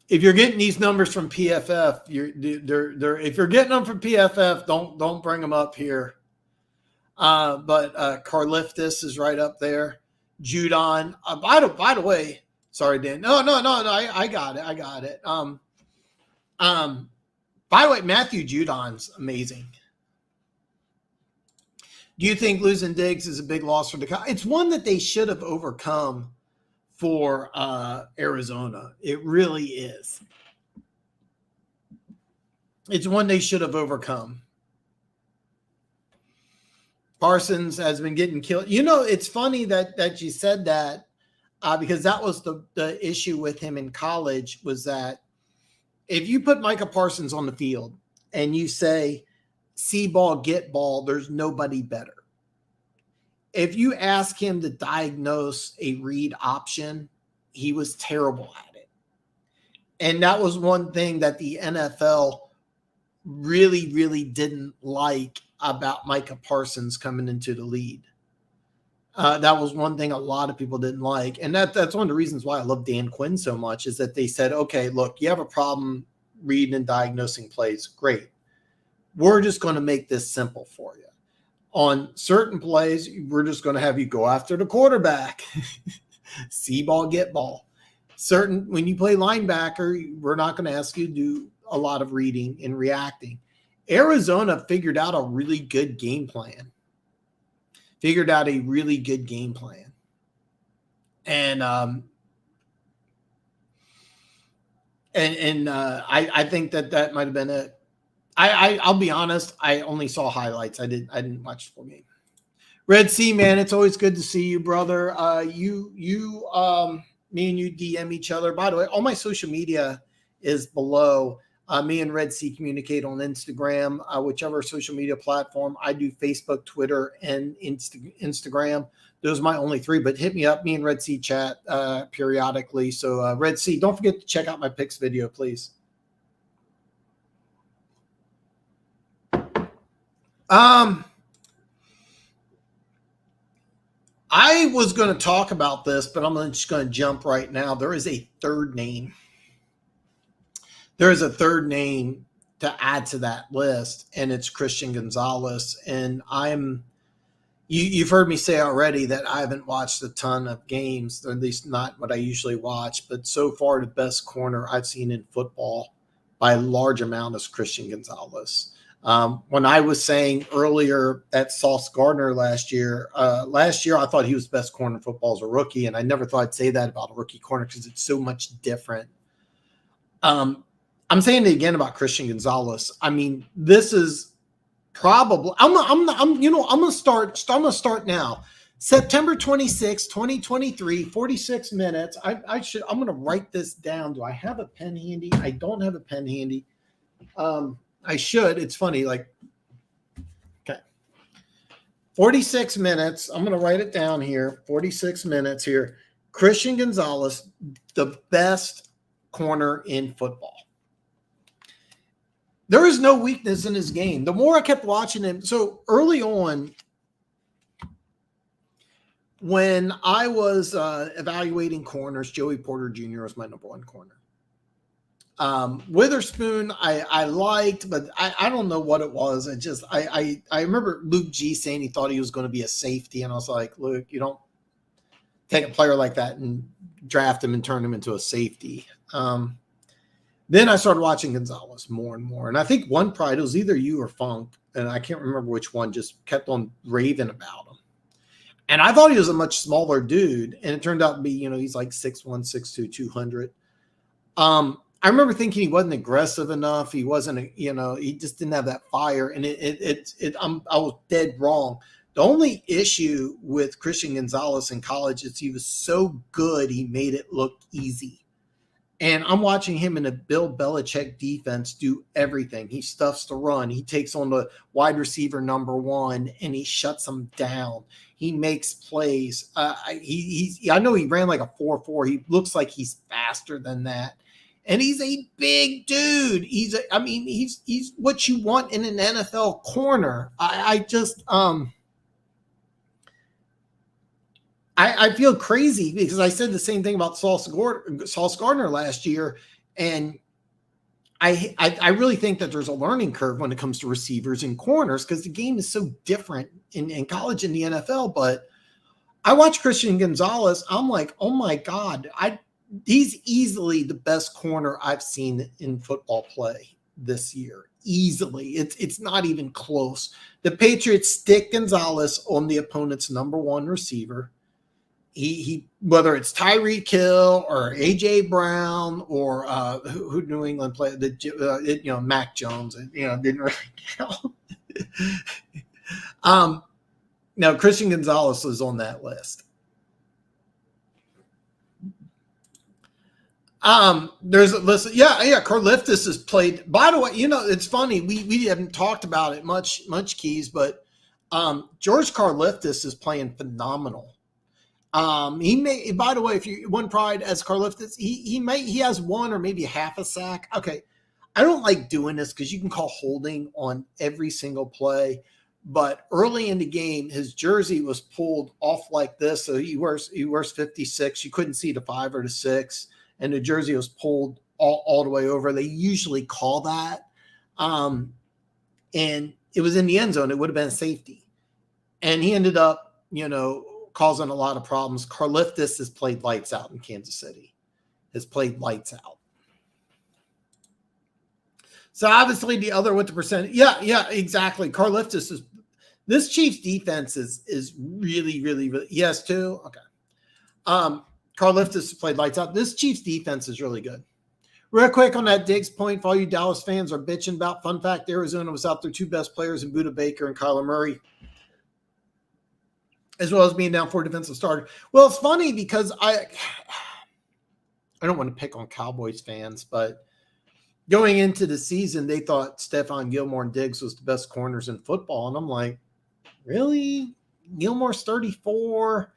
If you're getting these numbers from PFF, if you're getting them from PFF, don't bring them up here. But Karliftis is right up there. Judon. By the way, sorry, Dan. No. I got it. By the way, Matthew Judon's amazing. Do you think losing Diggs is a big loss for the Cowboys? It's one that they should have overcome for Arizona. It really is. It's one they should have overcome. Parsons has been getting killed. You know, it's funny that you said that because that was the issue with him in college was that if you put Micah Parsons on the field and you say, see ball, get ball, there's nobody better. If you ask him to diagnose a read option, he was terrible at it. And that was one thing that the NFL really, really didn't like about Micah Parsons coming into the lead. That was one thing a lot of people didn't like. And that's one of the reasons why I love Dan Quinn so much is that they said, okay, look, you have a problem reading and diagnosing plays. Great. We're just going to make this simple for you. On certain plays, we're just going to have you go after the quarterback. See ball, get ball. When you play linebacker, we're not going to ask you to do a lot of reading and reacting. Arizona figured out a really good game plan. And I think that might have been it. I'll be honest. I only saw highlights. I didn't watch the full game. Red Sea, man, it's always good to see you, brother. Me and you DM each other. By the way, all my social media is below. Me and Red Sea communicate on Instagram, whichever social media platform. I do Facebook, Twitter, and Instagram. Those are my only three, but hit me up. Me and Red Sea chat periodically. So Red Sea, don't forget to check out my picks video, please. I was going to talk about this, but I'm just going to jump right now. There is a third name. There is a third name to add to that list, and it's Christian Gonzalez. And you've heard me say already that I haven't watched a ton of games, or at least not what I usually watch. But so far, the best corner I've seen in football by a large amount is Christian Gonzalez. When I was saying earlier that Sauce Gardner last year I thought he was best corner in football as a rookie, and I never thought I'd say that about a rookie corner because it's so much different. I'm saying it again about Christian Gonzalez. I mean, this is probably I'm gonna start now. September 26, 2023, 46 minutes. I'm gonna write this down. Do I have a pen handy? I don't have a pen handy. I should. It's funny. Like, okay. 46 minutes. I'm going to write it down here. 46 minutes here. Christian Gonzalez, the best corner in football. There is no weakness in his game. The more I kept watching him, so early on, when I was evaluating corners, Joey Porter Jr. was my number one corner. Witherspoon I liked, but I don't know what it was. I remember Luke G saying he thought he was going to be a safety, and I was like, Luke, you don't take a player like that and draft him and turn him into a safety. Then I started watching Gonzalez more and more, and I think one pride, it was either you or Funk, and I can't remember which one, just kept on raving about him. And I thought he was a much smaller dude, and it turned out to be, he's like 6'1", 6'2", 200. I remember thinking he wasn't aggressive enough. He wasn't, he just didn't have that fire. And I was dead wrong. The only issue with Christian Gonzalez in college is he was so good, he made it look easy. And I'm watching him in a Bill Belichick defense do everything. He stuffs the run. He takes on the wide receiver number one, and he shuts him down. He makes plays. I know he ran like a 4.4. He looks like he's faster than that. And he's a big dude. He's what you want in an NFL corner. I feel crazy because I said the same thing about Sauce Gardner last year, and I really think that there's a learning curve when it comes to receivers and corners because the game is so different in college and the NFL. But I watch Christian Gonzalez. I'm like, oh my God, he's easily the best corner I've seen in football play this year. Easily. It's not even close. The Patriots stick Gonzalez on the opponent's number one receiver. He whether it's Tyreek Hill or AJ Brown or who New England played, Mac Jones, didn't really count. Now Christian Gonzalez is on that list. There's a list. Yeah. Karlaftis has played. By the way, it's funny. We haven't talked about it much, Keys, but George Karlaftis is playing phenomenal. He may, by the way, if you one pride as Karlaftis, he has one or maybe half a sack. Okay. I don't like doing this because you can call holding on every single play, but early in the game, his jersey was pulled off like this. So he wears 56. You couldn't see the 5 or the 6. And the jersey was pulled all the way over. They usually call that. And it was in the end zone. It would have been a safety. And he ended up, causing a lot of problems. Karlaftis has played lights out in Kansas City. Has played lights out. So obviously the other with the percentage. Yeah, exactly. Karlaftis is this Chiefs defense is really, really, really. Yes, too. Okay. Karlaftis played lights out. This Chiefs defense is really good. Real quick on that Diggs point, for all you Dallas fans are bitching about, fun fact, Arizona was out their two best players in Budda Baker and Kyler Murray. as well as being down 4 defensive starters. Well, it's funny because I don't want to pick on Cowboys fans, but going into the season, they thought Stephon Gilmore and Diggs was the best corners in football. And I'm like, really? Gilmore's 34.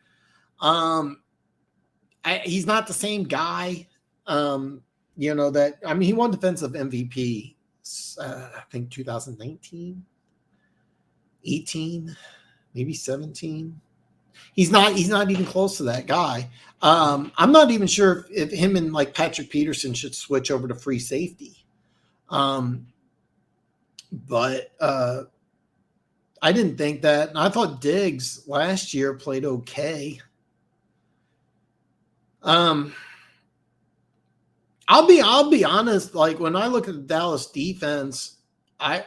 He's not the same guy. He won defensive MVP, I think 2019, 18, maybe 17. He's not even close to that guy. I'm not even sure if him and like Patrick Peterson should switch over to free safety. But I didn't think that. And I thought Diggs last year played okay. I'll be honest. Like when I look at the Dallas defense, I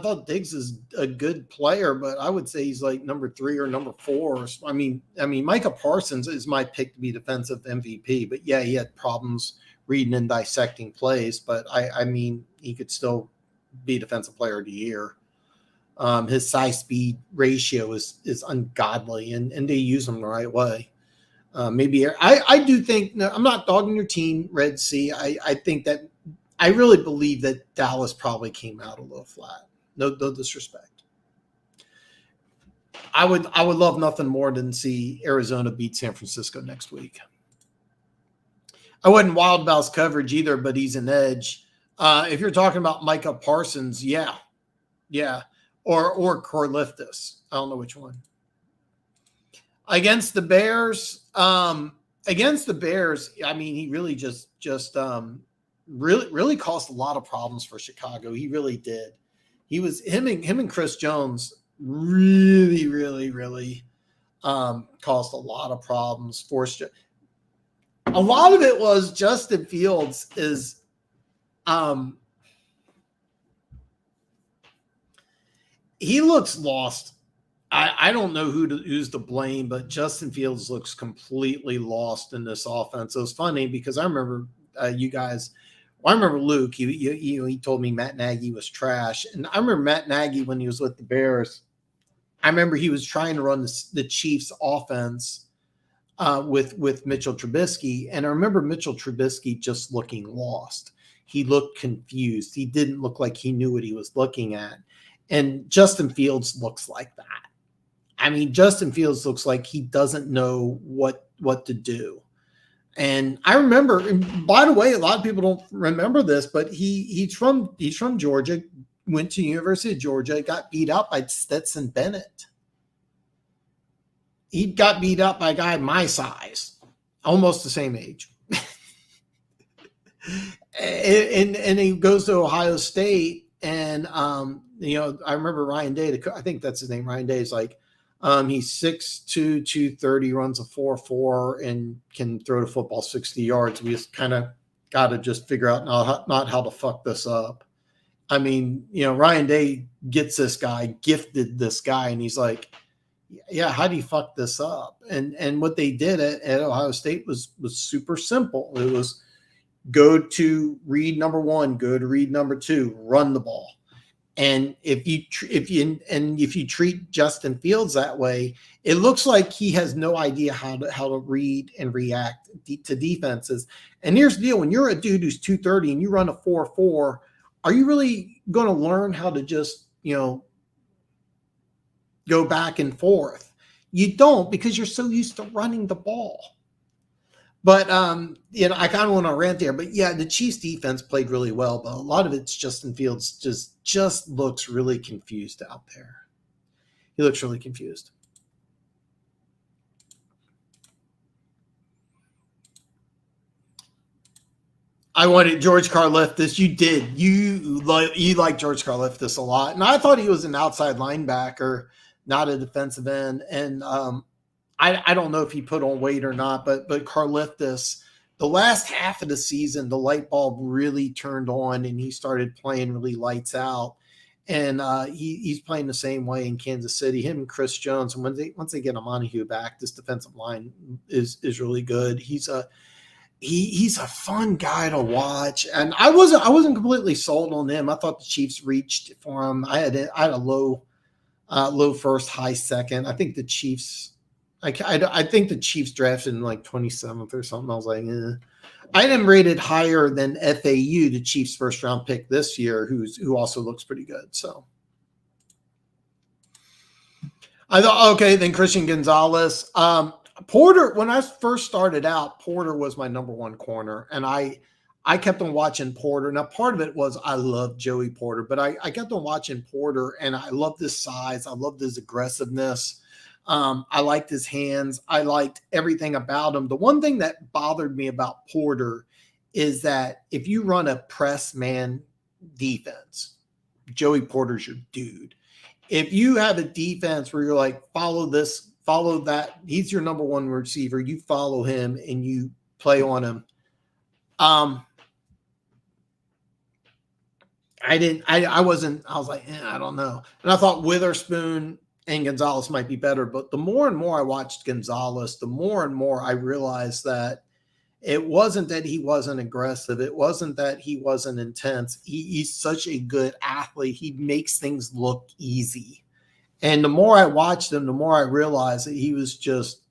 thought Diggs is a good player, but I would say he's like number 3 or number 4. I mean, Micah Parsons is my pick to be defensive MVP, but yeah, he had problems reading and dissecting plays, but I mean, he could still be defensive player of the year. His size speed ratio is ungodly, and they use him the right way. Maybe I do think, no, I'm not dogging your team, Red Sea. I think that I really believe that Dallas probably came out a little flat. No disrespect. I would love nothing more than see Arizona beat San Francisco next week. I wasn't wild about his coverage either, but he's an edge. If you're talking about Micah Parsons, yeah, or Corliftis. I don't know which one. Against the Bears, I mean, he really just really caused a lot of problems for Chicago. He really did. He was him and Chris Jones really caused a lot of problems. A lot of it was Justin Fields is he looks lost. I don't know who's to blame, but Justin Fields looks completely lost in this offense. It was funny because I remember you guys. Well, I remember Luke. He told me Matt Nagy was trash, and I remember Matt Nagy when he was with the Bears. I remember he was trying to run the Chiefs' offense with Mitchell Trubisky, and I remember Mitchell Trubisky just looking lost. He looked confused. He didn't look like he knew what he was looking at, and Justin Fields looks like that. I mean, Justin Fields looks like he doesn't know what to do. And I remember, and by the way, a lot of people don't remember this, but he's from Georgia, went to University of Georgia, got beat up by Stetson Bennett. He got beat up by a guy my size, almost the same age. and he goes to Ohio State, and I remember Ryan Day, I think that's his name, Ryan Day, is like, he's 6'2", 230, runs a 4.4, and can throw the football 60 yards. We just kind of got to just figure out not how to fuck this up. I mean, Ryan Day gets this guy, gifted this guy, and he's like, yeah, how do you fuck this up? And what they did at Ohio State was super simple. It was go to read number 1, go to read number 2, run the ball. And if you treat Justin Fields that way, it looks like he has no idea how to read and react to defenses. And here's the deal: when you're a dude who's 230 and you run a 4.4, are you really going to learn how to just go back and forth? You don't, because you're so used to running the ball. But, I kind of want to rant there. But, yeah, the Chiefs' defense played really well. But a lot of it's Justin Fields just looks really confused out there. He looks really confused. I wanted George Karlaftis. You did. You like George Karlaftis a lot. And I thought he was an outside linebacker, not a defensive end. And I don't know if he put on weight or not, but Karlaftis, the last half of the season, the light bulb really turned on and he started playing really lights out. And he's playing the same way in Kansas City. Him and Chris Jones. And once they get Montague back, this defensive line is really good. He's a fun guy to watch. And I wasn't completely sold on him. I thought the Chiefs reached for him. I had a low Low first, high second. I think the Chiefs. I think the Chiefs drafted in like 27th or something. I was like, I had him rated higher than FAU, the Chiefs' first round pick this year, who also looks pretty good. So I thought, okay, then Christian Gonzalez. Porter, when I first started out, Porter was my number one corner, and I kept on watching Porter. Now, part of it was I love Joey Porter, but I kept on watching Porter, and I loved his size. I loved his aggressiveness. I liked his hands. I liked everything about him. The one thing that bothered me about Porter is that if you run a press man defense, Joey Porter's your dude. If you have a defense where you're like, follow this, follow that, he's your number one receiver, you follow him and you play on him. I was like, I don't know. And I thought Witherspoon and Gonzalez might be better. But the more and more I watched Gonzalez, the more and more I realized that it wasn't that he wasn't aggressive. It wasn't that he wasn't intense. He's such a good athlete. He makes things look easy. And the more I watched him, the more I realized that he was just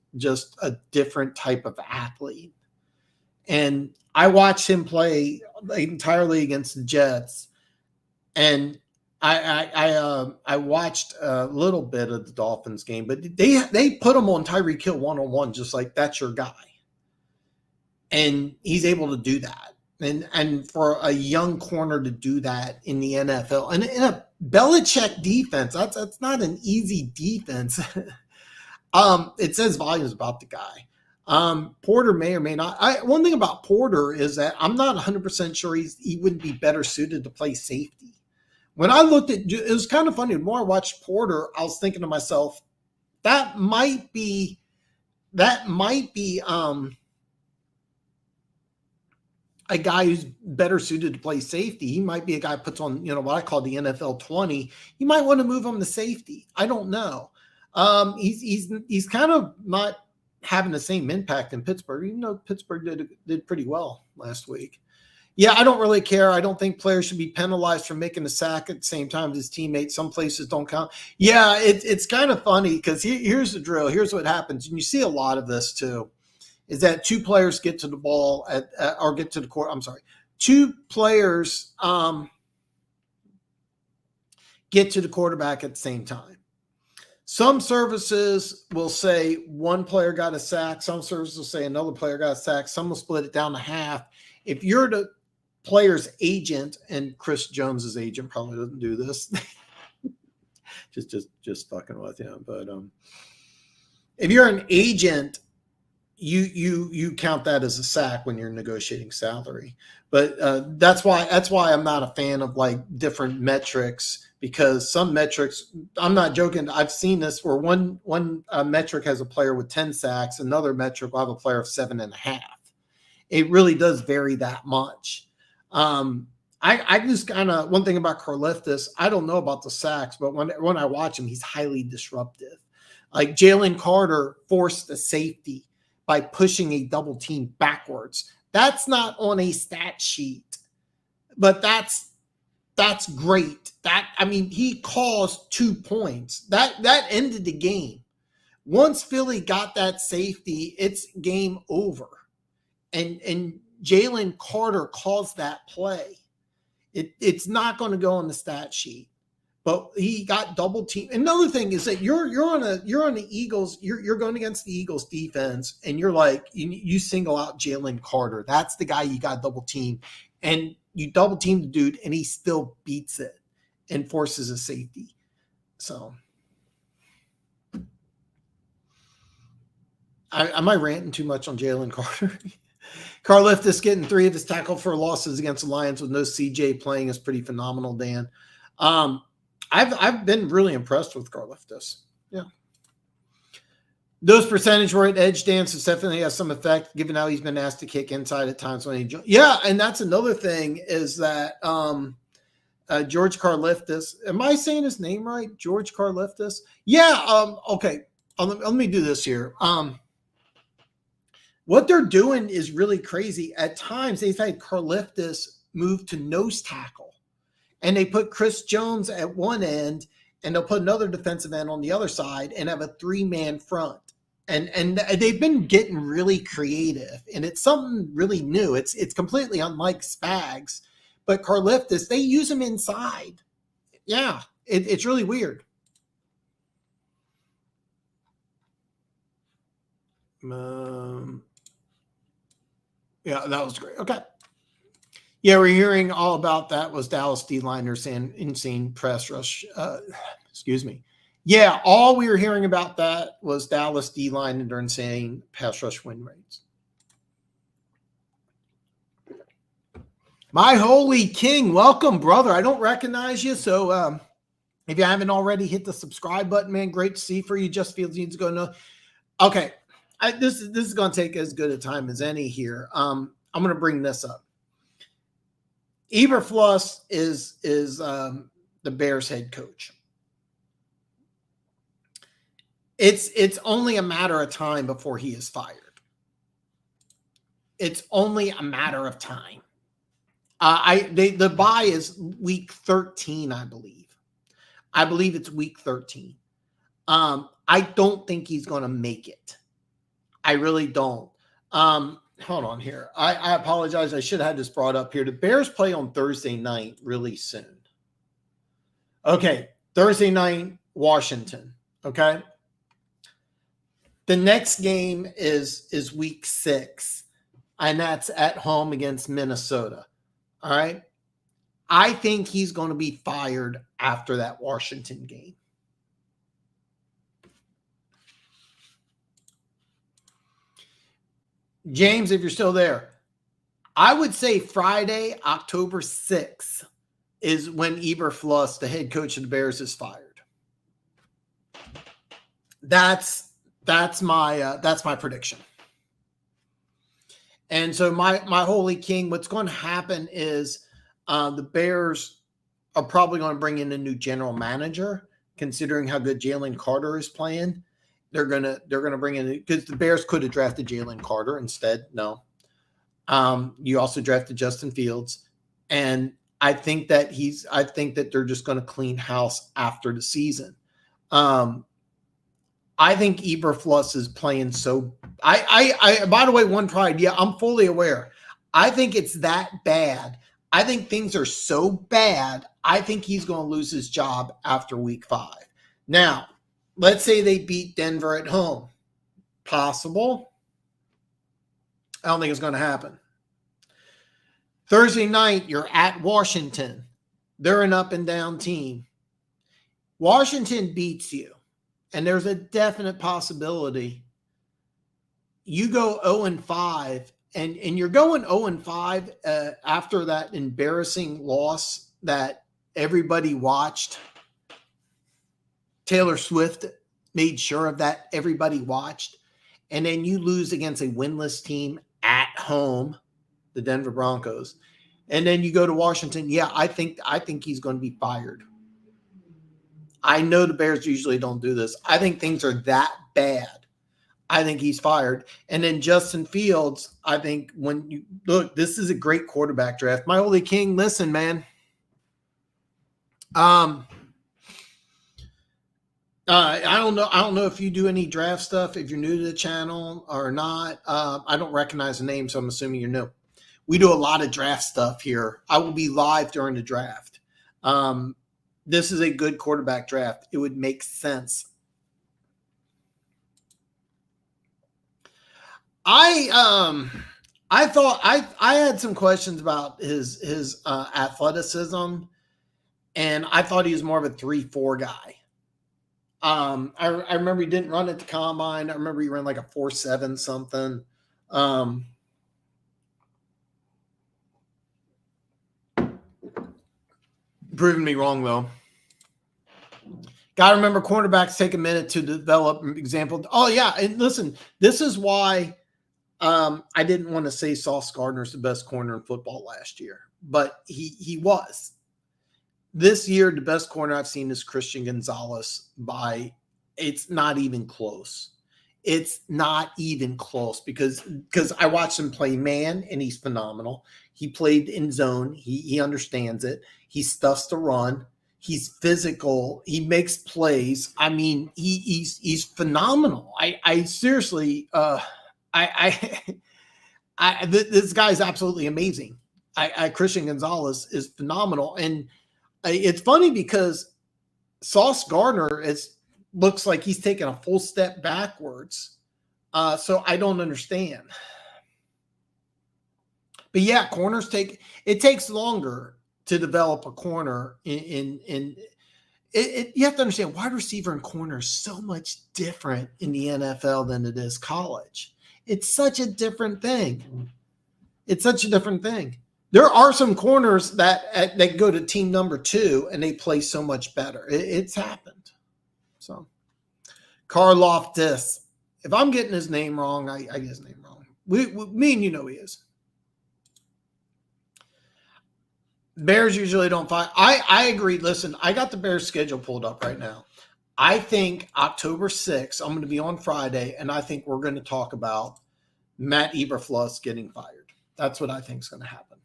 a different type of athlete. And I watched him play entirely against the Jets. And I watched a little bit of the Dolphins game, but they put him on Tyreek Hill one-on-one, just like that's your guy. And he's able to do that. And for a young corner to do that in the NFL and in a Belichick defense, that's not an easy defense. It says volumes about the guy. Porter may or may not. One thing about Porter is that I'm not 100% sure he wouldn't be better suited to play safety. When I looked at it, was kind of funny. The more I watched Porter, I was thinking to myself, that might be a guy who's better suited to play safety. He might be a guy who puts on, what I call the NFL 20. You might want to move him to safety. I don't know. He's kind of not having the same impact in Pittsburgh, even though Pittsburgh did pretty well last week. Yeah, I don't really care. I don't think players should be penalized for making a sack at the same time as his teammates. Some places don't count. Yeah, it's kind of funny because here's the drill. Here's what happens. And you see a lot of this too, is that two players get to the ball or get to the court. I'm sorry. Two players get to the quarterback at the same time. Some services will say one player got a sack. Some services will say another player got a sack. Some will split it down to half. If you're the player's agent, and Chris Jones's agent probably doesn't do this, just fucking with him. But if you're an agent, you count that as a sack when you're negotiating salary. But that's why I'm not a fan of like different metrics, because some metrics, I'm not joking. I've seen this where one metric has a player with 10 sacks, another metric will have a player of 7.5. It really does vary that much. I just kind of, one thing about Karlaftis, I don't know about the sacks, but when I watch him, he's highly disruptive. Like Jalen Carter forced a safety by pushing a double team backwards. That's not on a stat sheet, but that's great. He caused 2 points. That ended the game. Once Philly got that safety, it's game over. And Jalen Carter caused that play. It's not going to go on the stat sheet, but he got double teamed. Another thing is that you're on the Eagles. You're going against the Eagles defense, and you're like you single out Jalen Carter. That's the guy you got double team, and you double team the dude, and he still beats it and forces a safety. So, am I ranting too much on Jalen Carter? Karlaftis getting 3 of his tackle for losses against the Lions with no CJ playing is pretty phenomenal, Dan. I've been really impressed with Karlaftis. Yeah. Those percentage where it edge dances definitely has some effect, given how he's been asked to kick inside at times when he joins. Yeah, and that's another thing is that George Karlaftis. Am I saying his name right? George Karlaftis? Yeah. Okay. Let me do this here. What they're doing is really crazy. At times, they've had Karlaftis move to nose tackle, and they put Chris Jones at one end, and they'll put another defensive end on the other side and have a 3-man front. And they've been getting really creative, and it's something really new. It's completely unlike Spags, but Karlaftis, they use him inside. Yeah, it's really weird. Yeah, that was great. Okay. Yeah, we're hearing all about that was Dallas D-liners and insane press rush. Excuse me. Yeah, all we were hearing about that was Dallas D-line and their insane pass rush win rates. My holy king, welcome, brother. I don't recognize you, so if you haven't already, hit the subscribe button, man. Great to see for you. Just feels needs to go no. Okay, this is going to take as good a time as any here. I'm going to bring this up. Eberflus is the Bears head coach. It's only a matter of time before he is fired. It's only a matter of time. The bye is week 13, I believe. I believe it's week 13. I don't think he's going to make it. I really don't. Hold on here. I apologize. I should have had this brought up here. The Bears play on Thursday night really soon. Okay, Thursday night, Washington. Okay. The next game is week 6, and that's at home against Minnesota. All right. I think he's going to be fired after that Washington game. James, if you're still there, I would say Friday, October 6th is when Eberflus, the head coach of the Bears, is fired. That's my prediction. And so my holy king, what's going to happen is the Bears are probably going to bring in a new general manager, considering how good Jalen Carter is playing. They're gonna bring in, because the Bears could have drafted Jalen Carter instead. No. You also drafted Justin Fields. And I think that they're just going to clean house after the season. I think Eberflus is playing so. By the way, one pride. Yeah, I'm fully aware. I think it's that bad. I think things are so bad. I think he's going to lose his job after week 5. Now, let's say they beat Denver at home. Possible. I don't think it's going to happen. Thursday night, you're at Washington. They're an up and down team. Washington beats you. And there's a definite possibility you go 0-5, and you're going 0-5 after that embarrassing loss that everybody watched. Taylor Swift made sure of that. Everybody watched. And then you lose against a winless team at home, the Denver Broncos. And then you go to Washington. Yeah, I think he's going to be fired. I know the Bears usually don't do this. I think things are that bad. I think he's fired. And then Justin Fields, I think when you look, this is a great quarterback draft. My holy king, listen, man. I don't know if you do any draft stuff, if you're new to the channel or not. I don't recognize the name, so I'm assuming you're new. We do a lot of draft stuff here. I will be live during the draft. This is a good quarterback draft. It would make sense. I thought I had some questions about his athleticism, and I thought he was more of a 3-4 guy. I remember he didn't run at the combine. I remember he ran like a 4.7 something. Proving me wrong, though. Got to remember, cornerbacks take a minute to develop. Example. Oh, yeah. And listen, this is why I didn't want to say Sauce Gardner's the best corner in football last year. But he was. This year, the best corner I've seen is Christian Gonzalez by – it's not even close. It's not even close because I watched him play man, and he's phenomenal. He played in zone. He understands it. He stuffs the run. He's physical. He makes plays. I mean, he's phenomenal. I seriously, this guy's absolutely amazing. Christian Gonzalez is phenomenal, and it's funny because Sauce Gardner looks like he's taking a full step backwards. So I don't understand. But yeah, corners takes longer to develop a corner you have to understand wide receiver and corner is so much different in the NFL than it is college. It's such a different thing. There are some corners that go to team number 2 and they play so much better. It's happened. So Karlaftis, if I'm getting his name wrong, I get his name wrong. Me and you know he is. Bears usually don't fight. I agree. Listen, I got the Bears schedule pulled up right now. I think October 6th, I'm going to be on Friday, and I think we're going to talk about Matt Eberflus getting fired. That's what I think is going to happen.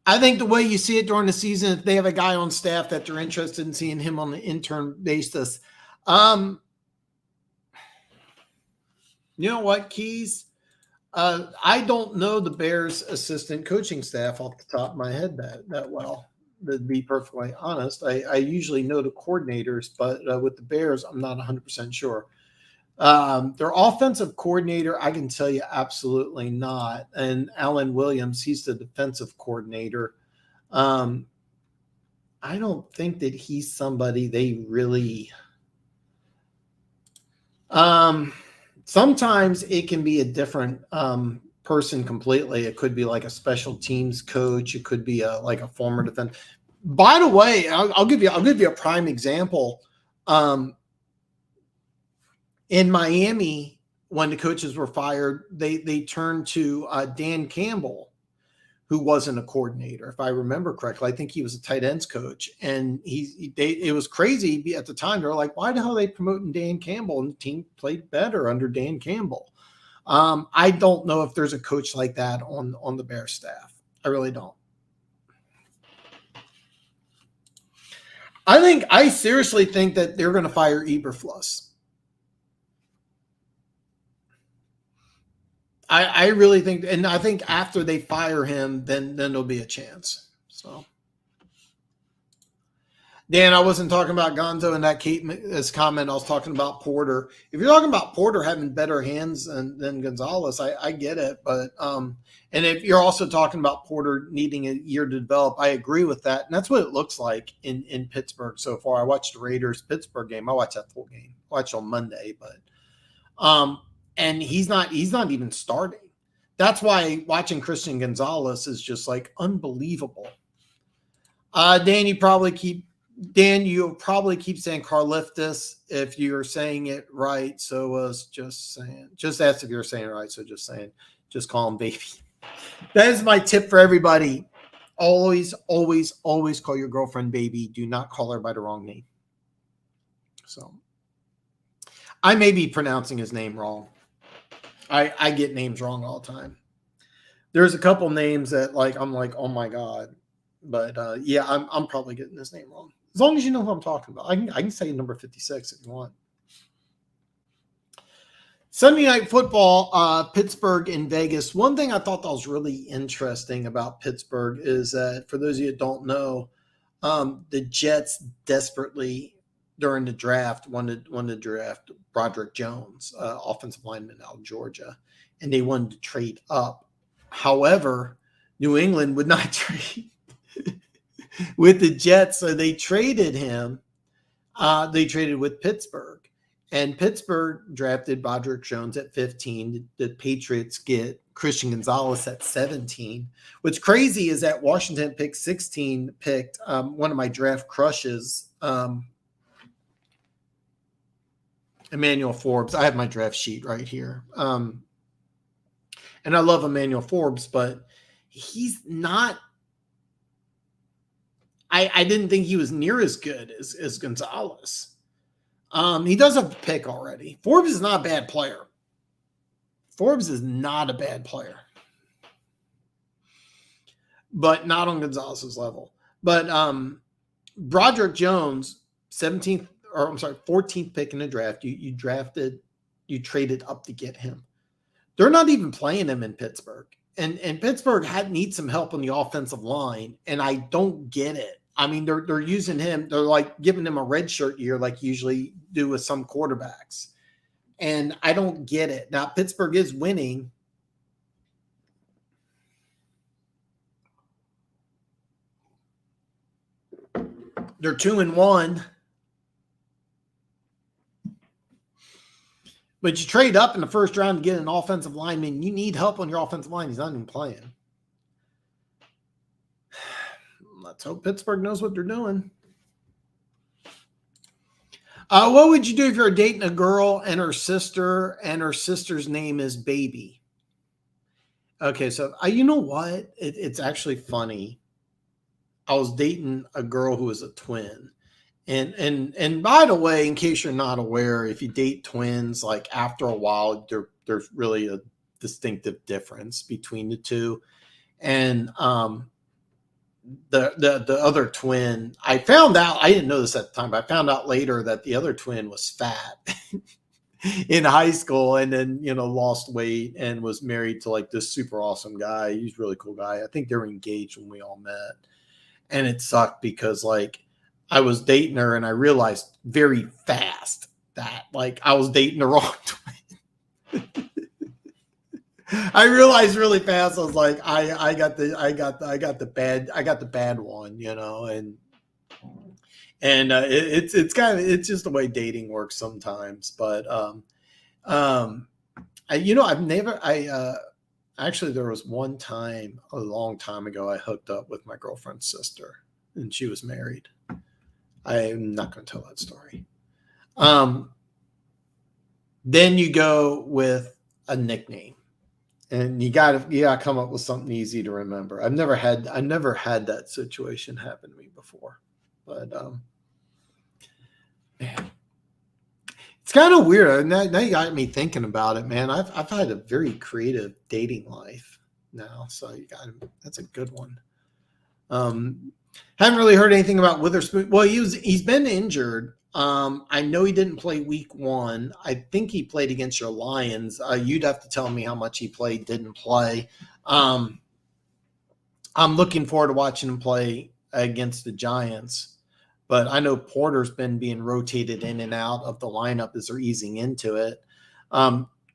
I think the way you see it during the season, if they have a guy on staff that they're interested in seeing him on an intern basis, you know what, Keys? I don't know the Bears assistant coaching staff off the top of my head that well, to be perfectly honest. I usually know the coordinators, but with the Bears, I'm not 100% sure. Their offensive coordinator, I can tell you absolutely not. And Alan Williams, he's the defensive coordinator. I don't think that he's somebody they really sometimes it can be a different person completely. It could be like a special teams coach. It could be like a former defense. By the way, I'll give you a prime example. In Miami, when the coaches were fired, they turned to Dan Campbell, who wasn't a coordinator, if I remember correctly. I think he was a tight ends coach, and it was crazy at the time. They're like, why the hell are they promoting Dan Campbell? And the team played better under Dan Campbell. I don't know if there's a coach like that on the Bears staff. I really don't. I seriously think that they're going to fire Eberflus. I really think, and I think after they fire him, then there'll be a chance. So, Dan, I wasn't talking about Gonzo in this comment. I was talking about Porter. If you're talking about Porter having better hands than Gonzalez, I get it. But and if you're also talking about Porter needing a year to develop, I agree with that. And that's what it looks like in Pittsburgh so far. I watched the Raiders-Pittsburgh game. I watched that full game. I watched on Monday, but and he's not even starting. That's why watching Christian Gonzalez is just like unbelievable. Dan, you'll probably keep saying Karlaftis if you're saying it right. So was just ask if you're saying it right. So just call him baby. That is my tip for everybody. Always, always, always call your girlfriend baby. Do not call her by the wrong name. So I may be pronouncing his name wrong. I get names wrong all the time. There's a couple names that I'm like, oh my God. But yeah, I'm probably getting his name wrong. As long as you know who I'm talking about. I can say number 56 if you want. Sunday Night Football, Pittsburgh and Vegas. One thing I thought that was really interesting about Pittsburgh is that, for those of you that don't know, the Jets desperately during the draft wanted to draft Broderick Jones, offensive lineman out of Georgia, and they wanted to trade up. However, New England would not trade with the Jets, so they traded him. They traded with Pittsburgh, and Pittsburgh drafted Broderick Jones at 15. The Patriots get Christian Gonzalez at 17. What's crazy is that Washington picked 16, picked one of my draft crushes, Emmanuel Forbes. I have my draft sheet right here. And I love Emmanuel Forbes, but he's not – I didn't think he was near as good as Gonzalez. He does have the pick already. Forbes is not a bad player. But not on Gonzalez's level. But Broderick Jones, 14th pick in the draft. You traded up to get him. They're not even playing him in Pittsburgh. And Pittsburgh needs some help on the offensive line, and I don't get it. I mean, they're using him. They're like giving him a redshirt year, like usually do with some quarterbacks, and I don't get it. Now Pittsburgh is winning. They're 2-1, but you trade up in the first round to get an offensive lineman. You need help on your offensive line. He's not even playing. Let's hope Pittsburgh knows what they're doing. What would you do if you're dating a girl and her sister's name is Baby? Okay, so you know what? It's actually funny. I was dating a girl who was a twin. And by the way, in case you're not aware, if you date twins, like after a while, there's really a distinctive difference between the two. And the other twin, I found out, I didn't know this at the time, but I found out later that the other twin was fat in high school, and then, lost weight and was married to like this super awesome guy. He's a really cool guy. I think they were engaged when we all met. And it sucked because like I was dating her and I realized very fast that like I was dating the wrong twin. I realized really fast. I was like, I got the bad one, and it's just the way dating works sometimes. But actually, there was one time a long time ago I hooked up with my girlfriend's sister, and she was married. I'm not going to tell that story. Then you go with a nickname, and you gotta come up with something easy to remember. I've never had that situation happen to me before, but man, it's kind of weird. Now you got me thinking about it, man. I've had a very creative dating life now, so that's a good one. Haven't really heard anything about Witherspoon. Well, he's been injured. I know he didn't play week 1. I think he played against your Lions. You'd have to tell me how much he played, didn't play. I'm looking forward to watching him play against the Giants. But I know Porter's been being rotated in and out of the lineup as they're easing into it.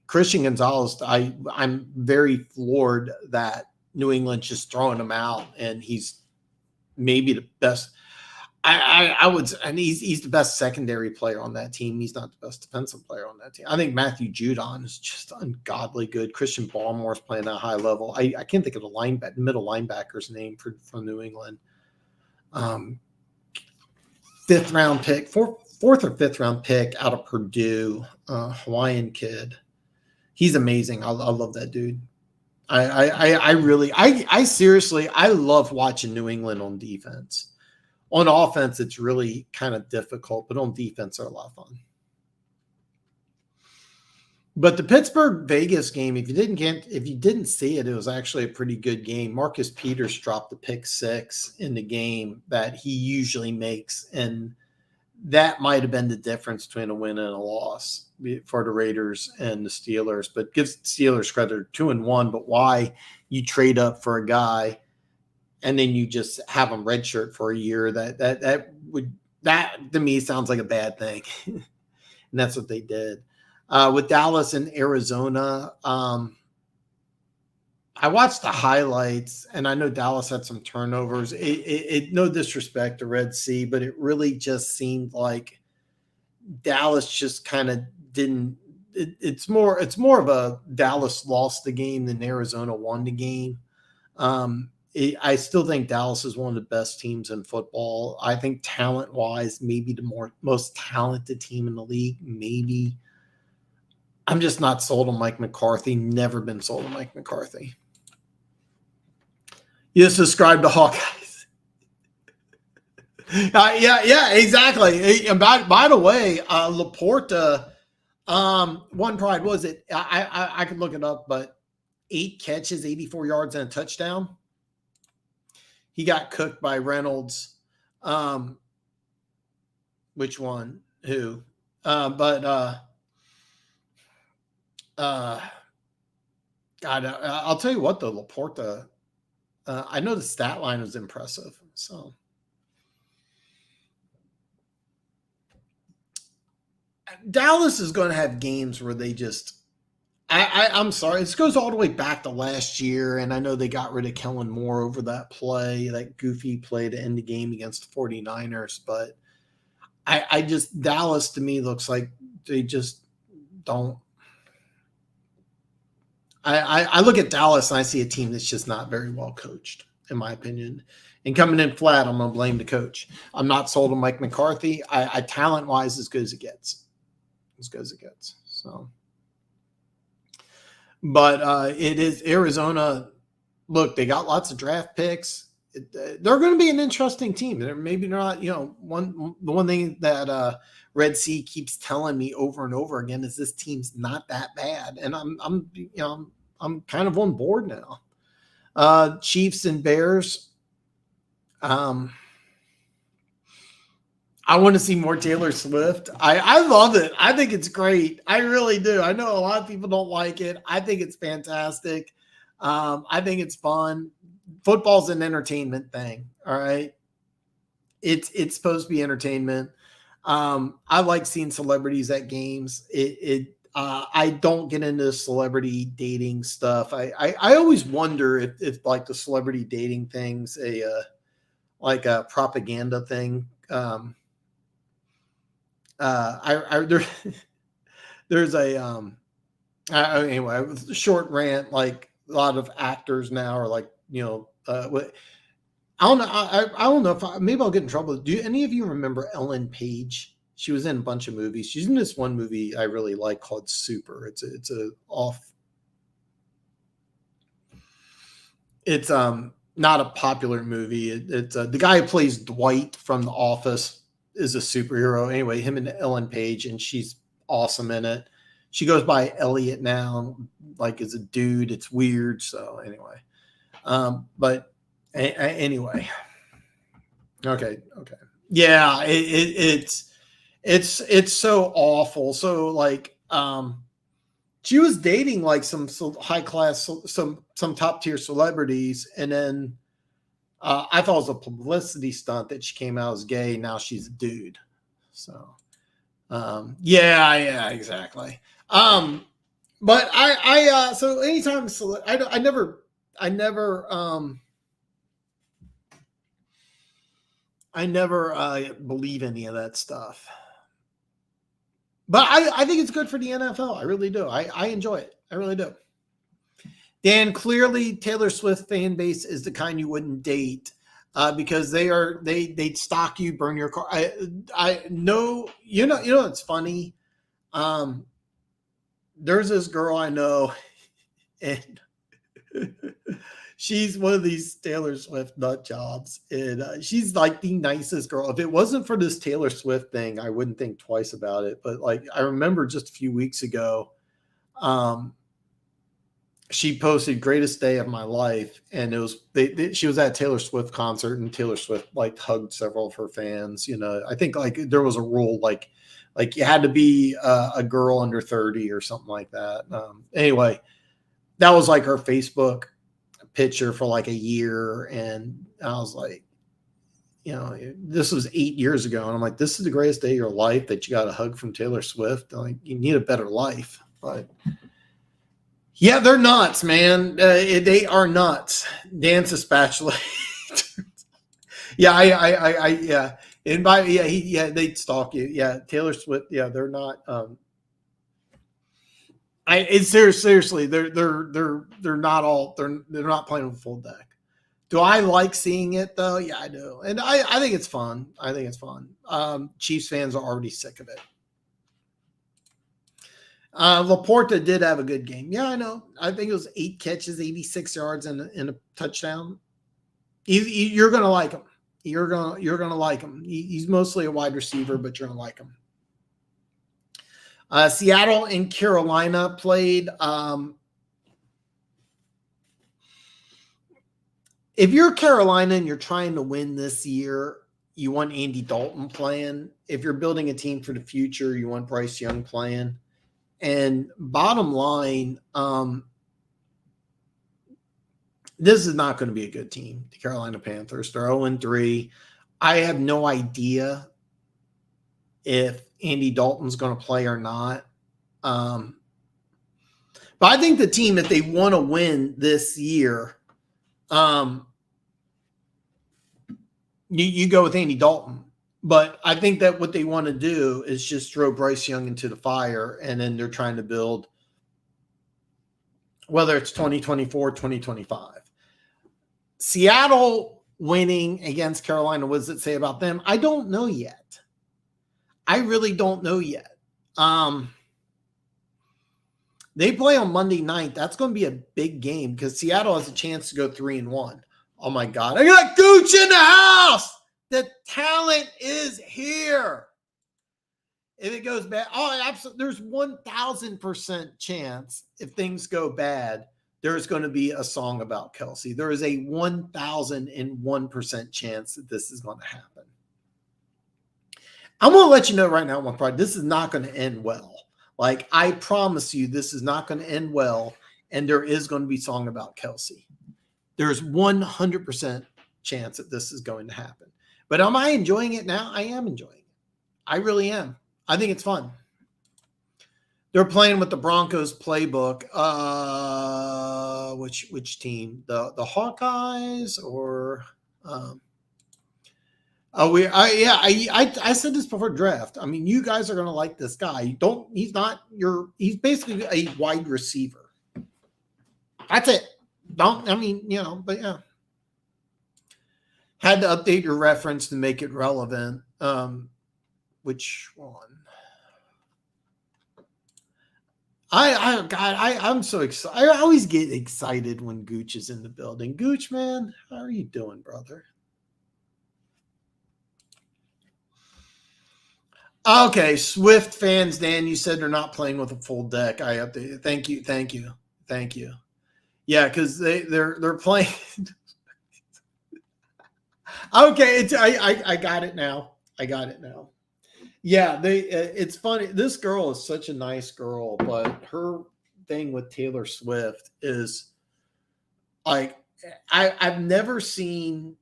Christian Gonzalez, I'm very floored that New England's just throwing him out, and he's maybe the best. I would, and he's the best secondary player on that team. He's not the best defensive player on that team. I think Matthew Judon is just ungodly good. Christian Barmore's playing at a high level. I can't think of the middle linebacker's name from New England. 5th round pick, 4th or 5th round pick out of Purdue, Hawaiian kid. He's amazing. I love that dude. I seriously love watching New England on defense. On offense, it's really kind of difficult, but on defense, they're a lot of fun. But the Pittsburgh-Vegas game, if you didn't see it, it was actually a pretty good game. Marcus Peters dropped the pick 6 in the game that he usually makes, and that might have been the difference between a win and a loss for the Raiders and the Steelers. But gives the Steelers credit, 2-1. But why you trade up for a guy and then you just have him redshirt for a year? That to me sounds like a bad thing, and that's what they did. With Dallas and Arizona, I watched the highlights, and I know Dallas had some turnovers. No disrespect to Red Sea, but it really just seemed like Dallas just kind of didn't. It's more of a Dallas lost the game than Arizona won the game. I still think Dallas is one of the best teams in football. I think talent-wise, maybe the most talented team in the league, maybe. I'm just not sold on Mike McCarthy. Never been sold on Mike McCarthy. You just subscribe to Hawkeyes. Yeah, exactly. By the way, Laporta, one pride, was it? I could look it up, but 8 catches, 84 yards, and a touchdown. he got cooked by Reynolds. Which one? Who? God, I'll tell you what, though, Laporta, I know the stat line was impressive. So Dallas is going to have games where they just, I'm sorry, this goes all the way back to last year, and I know they got rid of Kellen Moore over that play, that goofy play to end the game against the 49ers, but I just, Dallas to me looks like they just don't. I look at Dallas and I see a team that's just not very well coached, in my opinion. And coming in flat, I'm going to blame the coach. I'm not sold on Mike McCarthy. I talent-wise, as good as it gets. As good as it gets. So, but it is Arizona. Look, they got lots of draft picks. They're going to be an interesting team. Maybe not, the one thing that Red Sea keeps telling me over and over again is this team's not that bad. And I'm kind of on board now. Chiefs and Bears. I want to see more Taylor Swift. I love it. I think it's great. I really do. I know a lot of people don't like it. I think it's fantastic. I think it's fun. Football's an entertainment thing. All right. It's supposed to be entertainment. I like seeing celebrities at games. I don't get into celebrity dating stuff. I always wonder if like the celebrity dating thing's like a propaganda thing. There's a anyway, short rant. Like a lot of actors now are like, I don't know. I don't know if maybe I'll get in trouble. Do any of you remember Ellen Page? She was in a bunch of movies. She's in this one movie I really like called Super. It's not a popular movie. It's the guy who plays Dwight from The Office is a superhero. Anyway, him and Ellen Page, and she's awesome in it. She goes by Elliot now, like as a dude. It's weird. So anyway, but anyway, okay, yeah, it's so awful. So like, she was dating like some high class, some top tier celebrities, and then I thought it was a publicity stunt that she came out as gay. Now she's a dude. So yeah, exactly. But so anytime I never believe any of that stuff. But I think it's good for the NFL. I really do. I enjoy it. I really do. Dan, clearly Taylor Swift fan base is the kind you wouldn't date because they stalk you, burn your car. I know, it's funny. There's this girl I know, and she's one of these Taylor Swift nut jobs, and she's like the nicest girl. If it wasn't for this Taylor Swift thing, I wouldn't think twice about it. But like, I remember just a few weeks ago, she posted "Greatest Day of My Life," and it was she was at a Taylor Swift concert, and Taylor Swift like hugged several of her fans. I think like there was a rule like you had to be a girl under 30 or something like that. Anyway, that was like her Facebook picture for like a year, and I was like, this was 8 years ago, and I'm like, this is the greatest day of your life that you got a hug from Taylor Swift. Like, you need a better life. But yeah, they're nuts, man. They are nuts. Dance a spatula. Yeah, yeah. And they'd stalk you. Yeah, Taylor Swift. Yeah, they're not. Seriously, they're not all. They're not playing with full deck. Do I like seeing it though? Yeah, I do, and I think it's fun. Chiefs fans are already sick of it. Laporta did have a good game. Yeah, I know. I think it was 8 catches, 86 yards, and a touchdown. You're gonna like him. You're gonna like him. He's mostly a wide receiver, but you're gonna like him. Seattle and Carolina played. if you're Carolina and you're trying to win this year, you want Andy Dalton playing. If you're building a team for the future, you want Bryce Young playing. And bottom line, this is not going to be a good team, the Carolina Panthers. They're 0-3. I have no idea if Andy Dalton's going to play or not. But I think the team, if they want to win this year, you go with Andy Dalton. But I think that what they want to do is just throw Bryce Young into the fire, and then they're trying to build, whether it's 2024, 2025. Seattle winning against Carolina, what does it say about them? I don't know yet. I really don't know yet. They play on Monday night. That's going to be a big game because Seattle has a chance to go 3-1. Oh my God. I got Gooch in the house. The talent is here. If it goes bad, absolutely. There's 1,000% chance if things go bad, there's going to be a song about Kelsey. There is a 1,001% chance that this is going to happen. I'm going to let you know right now, my pride, this is not going to end well. Like, I promise you, this is not going to end well, and there is going to be a song about Kelsey. There's 100% chance that this is going to happen. But am I enjoying it now? I am enjoying it. I really am. I think it's fun. They're playing with the Broncos playbook. Which team? The Hawkeyes or I said this before draft. I mean, you guys are gonna like this guy. He's basically a wide receiver. That's it. But yeah. Had to update your reference to make it relevant. Which one? I'm so excited. I always get excited when Gooch is in the building. Gooch, man, how are you doing, brother? Okay, Swift fans, Dan, you said they're not playing with a full deck. I updated. Thank you. Yeah, because they're playing. Okay, I got it now. Yeah, it's funny. This girl is such a nice girl, but her thing with Taylor Swift is like I've never seen.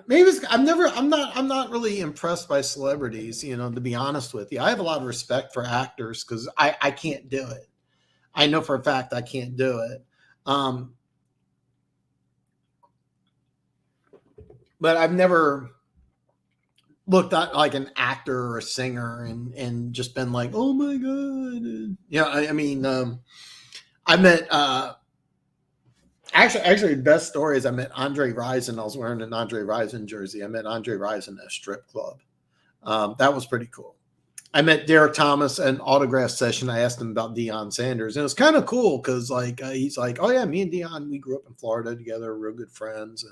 Maybe I'm not really impressed by celebrities, to be honest with you. I have a lot of respect for actors because I can't do it. I know for a fact I can't do it. But I've never looked at like an actor or a singer and just been like, oh my God. I met actually the best story is I met Andre Rison. I was wearing an Andre Rison jersey. I met Andre Rison at a strip club. That was pretty cool. I met Derek Thomas at an autograph session. I asked him about Deion Sanders. And it was kind of cool because he's like, oh yeah, me and Deion, we grew up in Florida together, real good friends.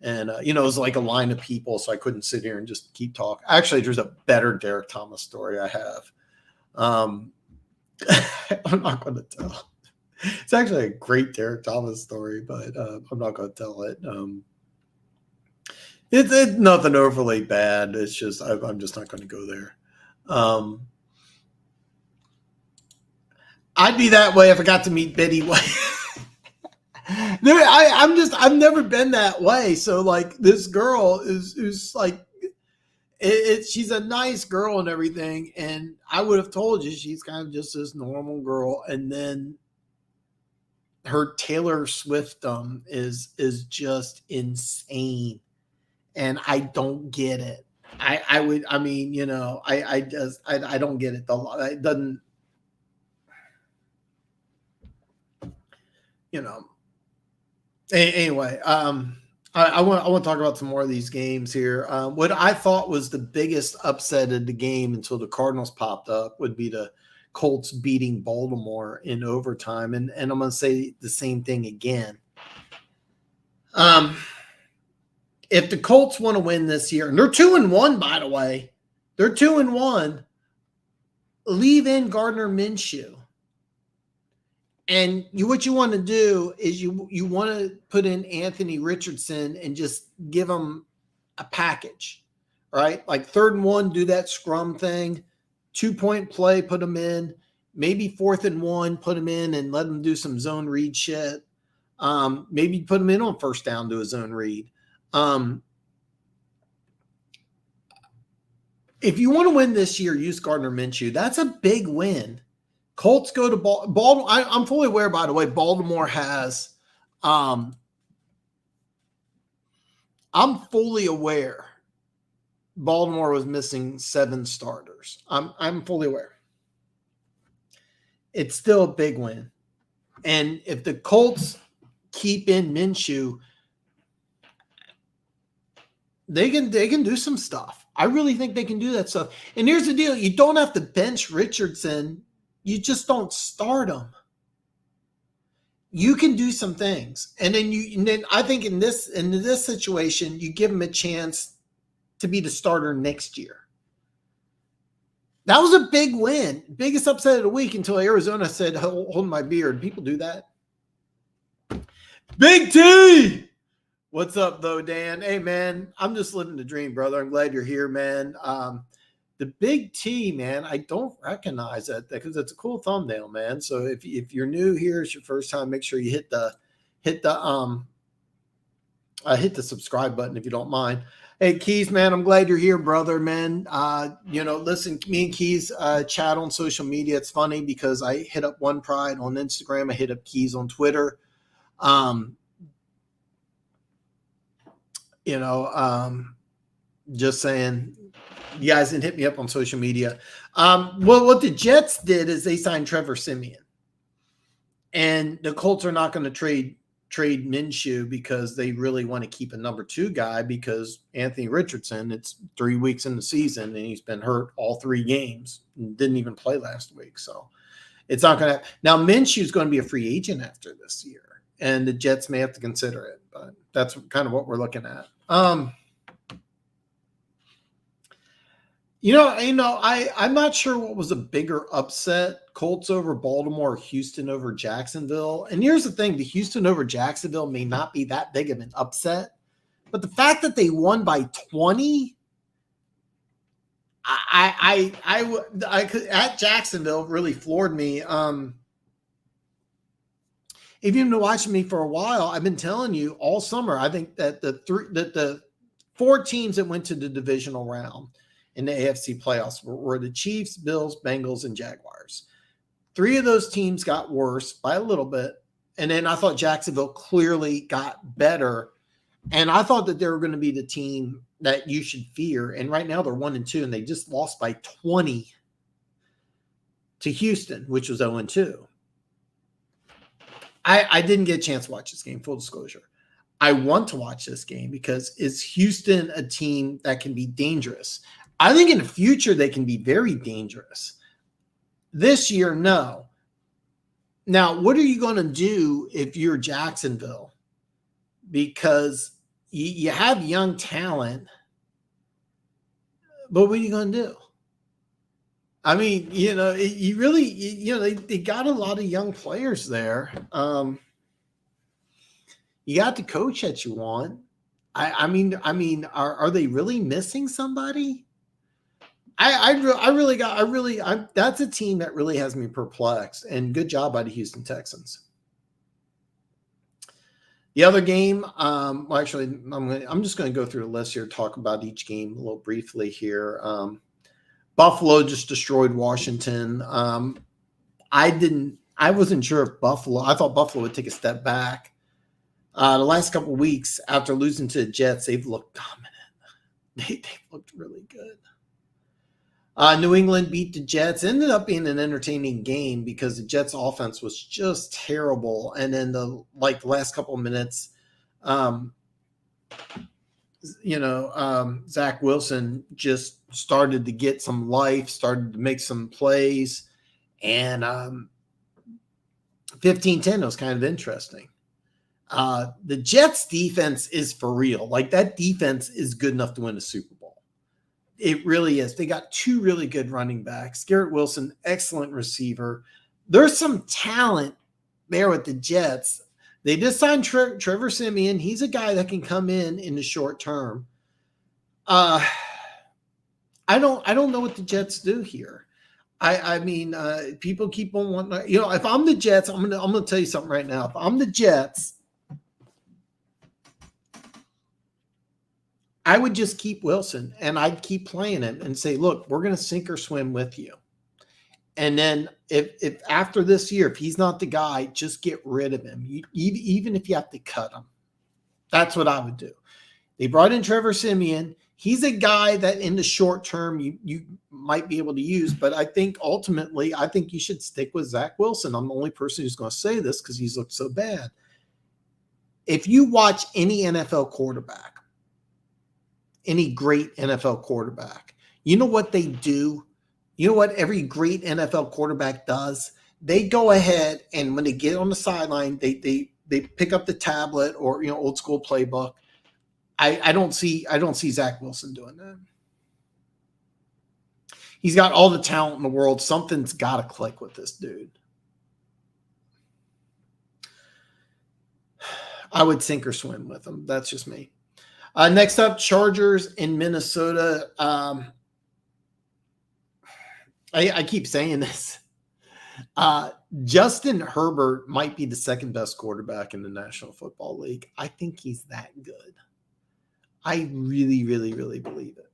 And it was like a line of people, so I couldn't sit here and just keep talking. Actually, there's a better Derek Thomas story I have. I'm not going to tell. It's actually a great Derek Thomas story, but I'm not going to tell it. It's nothing overly bad. It's just I'm just not going to go there. I'd be that way if I got to meet Betty White. I've never been that way. So like this girl who's like, she's a nice girl and everything. And I would have told you she's kind of just this normal girl. And then her Taylor Swiftdom is just insane. And I don't get it. I don't get it. It doesn't, Anyway, I want to talk about some more of these games here. What I thought was the biggest upset of the game until the Cardinals popped up would be the Colts beating Baltimore in overtime. And I'm going to say the same thing again. If the Colts want to win this year, and they're 2-1, by the way, they're 2-1, leave in Gardner Minshew. And what you want to do is you want to put in Anthony Richardson and just give him a package, right? Like 3rd and 1, do that scrum thing, 2-point play, put him in. Maybe 4th and 1, put him in and let him do some zone read shit. Maybe put him in on 1st down, do a zone read. If you want to win this year, use Gardner Minshew. That's a big win. Colts go to Baltimore. I'm fully aware, by the way, Baltimore has I'm fully aware Baltimore was missing 7 starters. I'm fully aware. It's still a big win. And if the Colts keep in Minshew, they can do some stuff. I really think they can do that stuff. And here's the deal. You don't have to bench Richardson. You just don't start him. You can do some things. And then I think in this situation, you give him a chance to be the starter next year. That was a big win. Biggest upset of the week until Arizona said, hold my beard. People do that. Big T! What's up, though, Dan? Hey, man, I'm just living the dream, brother. I'm glad you're here, man. The Big T, man, I don't recognize that because it's a cool thumbnail, man. So if you're new here, it's your first time, make sure you hit the subscribe button if you don't mind. Hey, Keys, man, I'm glad you're here, brother, man. Listen, me and Keys chat on social media. It's funny because I hit up One Pride on Instagram. I hit up Keys on Twitter. Just saying, you guys didn't hit me up on social media. What the Jets did is they signed Trevor Siemian. And the Colts are not going to trade Minshew because they really want to keep a number 2 guy because Anthony Richardson, it's 3 weeks in the season and he's been hurt all 3 games and didn't even play last week. So it's not going to – now Minshew is going to be a free agent after this year. And the Jets may have to consider it, but that's kind of what we're looking at. I'm not sure what was a bigger upset, Colts over Baltimore, Houston over Jacksonville. And here's the thing, the Houston over Jacksonville may not be that big of an upset, but the fact that they won by 20, I could, at Jacksonville really floored me. If you've been watching me for a while, I've been telling you all summer, I think that the 4 teams that went to the divisional round in the AFC playoffs were the Chiefs, Bills, Bengals, and Jaguars. 3 of those teams got worse by a little bit. And then I thought Jacksonville clearly got better. And I thought that they were going to be the team that you should fear. And right now they're 1-2, and they just lost by 20 to Houston, which was 0-2. I didn't get a chance to watch this game, full disclosure. I want to watch this game because is Houston a team that can be dangerous? I think in the future they can be very dangerous. This year, no. Now, what are you going to do if you're Jacksonville? Because you have young talent, but what are you going to do? I mean, you really, they got a lot of young players there. You got the coach that you want. I mean, are they really missing somebody? That's a team that really has me perplexed. And good job by the Houston Texans. The other game, I'm just going to go through the list here, talk about each game a little briefly here. Buffalo just destroyed Washington. I wasn't sure if I thought Buffalo would take a step back. The last couple of weeks after losing to the Jets, they've looked dominant. They've looked really good. New England beat the Jets. Ended up being an entertaining game because the Jets offense was just terrible. And then the last couple of minutes, Zach Wilson just started to get some life, started to make some plays, and 15-10 was kind of interesting. The Jets defense is for real. That defense is good enough to win a Super Bowl. It really is. They got 2 really good running backs. Garrett Wilson, excellent receiver. There's some talent bear with the Jets. They just signed Trevor Siemian. He's a guy that can come in the short term. I don't know what the Jets do here. I mean, people keep on wanting. If I'm the Jets, I'm gonna tell you something right now. If I'm the Jets, I would just keep Wilson and I'd keep playing him and say, look, we're gonna sink or swim with you. And then if after this year, if he's not the guy, just get rid of him. Even if you have to cut him. That's what I would do. They brought in Trevor Siemian. He's a guy that in the short term you might be able to use, but I think ultimately I think you should stick with Zach Wilson. I'm the only person who's going to say this because he's looked so bad. If you watch any NFL quarterback, any great NFL quarterback, you know what they do? You know what every great NFL quarterback does? They go ahead and when they get on the sideline, they pick up the tablet or old school playbook. I don't see Zach Wilson doing that. He's got all the talent in the world. Something's got to click with this dude. I would sink or swim with him. That's just me. Next up, Chargers in Minnesota. I keep saying this. Justin Herbert might be the second best quarterback in the National Football League. I think he's that good. I really, really, really believe it.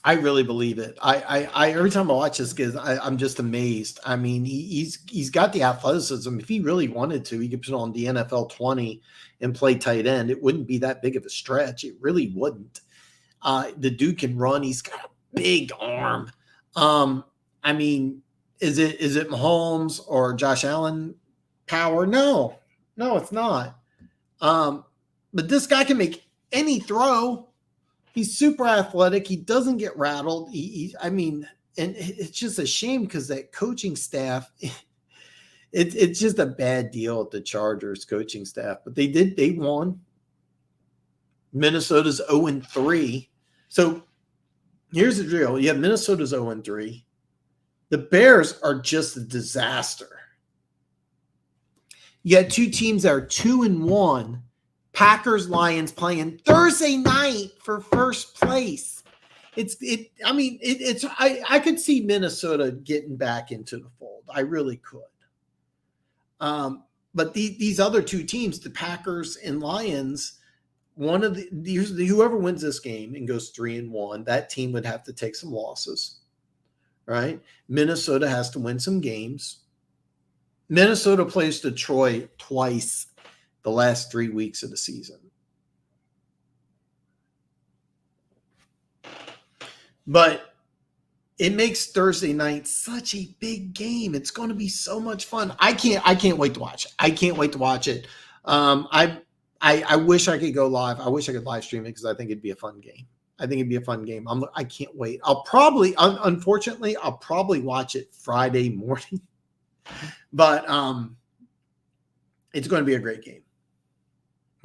I really believe it. I every time I watch this kid, I'm just amazed. I mean, he's got the athleticism. If he really wanted to, he could put on the NFL 20 and play tight end. It wouldn't be that big of a stretch. It really wouldn't. The dude can run. He's got a big arm. I mean, is it Mahomes or Josh Allen power? No, it's not. But this guy can make any throw. He's super athletic. He doesn't get rattled. And it's just a shame because that coaching staff, it's just a bad deal at the Chargers coaching staff. But they won. Minnesota's 0-3. So here's the drill. You have Minnesota's 0-3. The Bears are just a disaster. You got two teams that are 2-1. Packers Lions playing Thursday night for first place. I could see Minnesota getting back into the fold. I really could. But these other two teams, the Packers and Lions, whoever wins this game and goes 3-1, that team would have to take some losses. Right? Minnesota has to win some games. Minnesota plays Detroit twice the last 3 weeks of the season. But it makes Thursday night such a big game. It's going to be so much fun. I can't wait to watch it. I can't wait to watch it. I wish I could go live. I wish I could live stream it because I think it'd be a fun game. I can't wait. Unfortunately, I'll probably watch it Friday morning. But it's going to be a great game.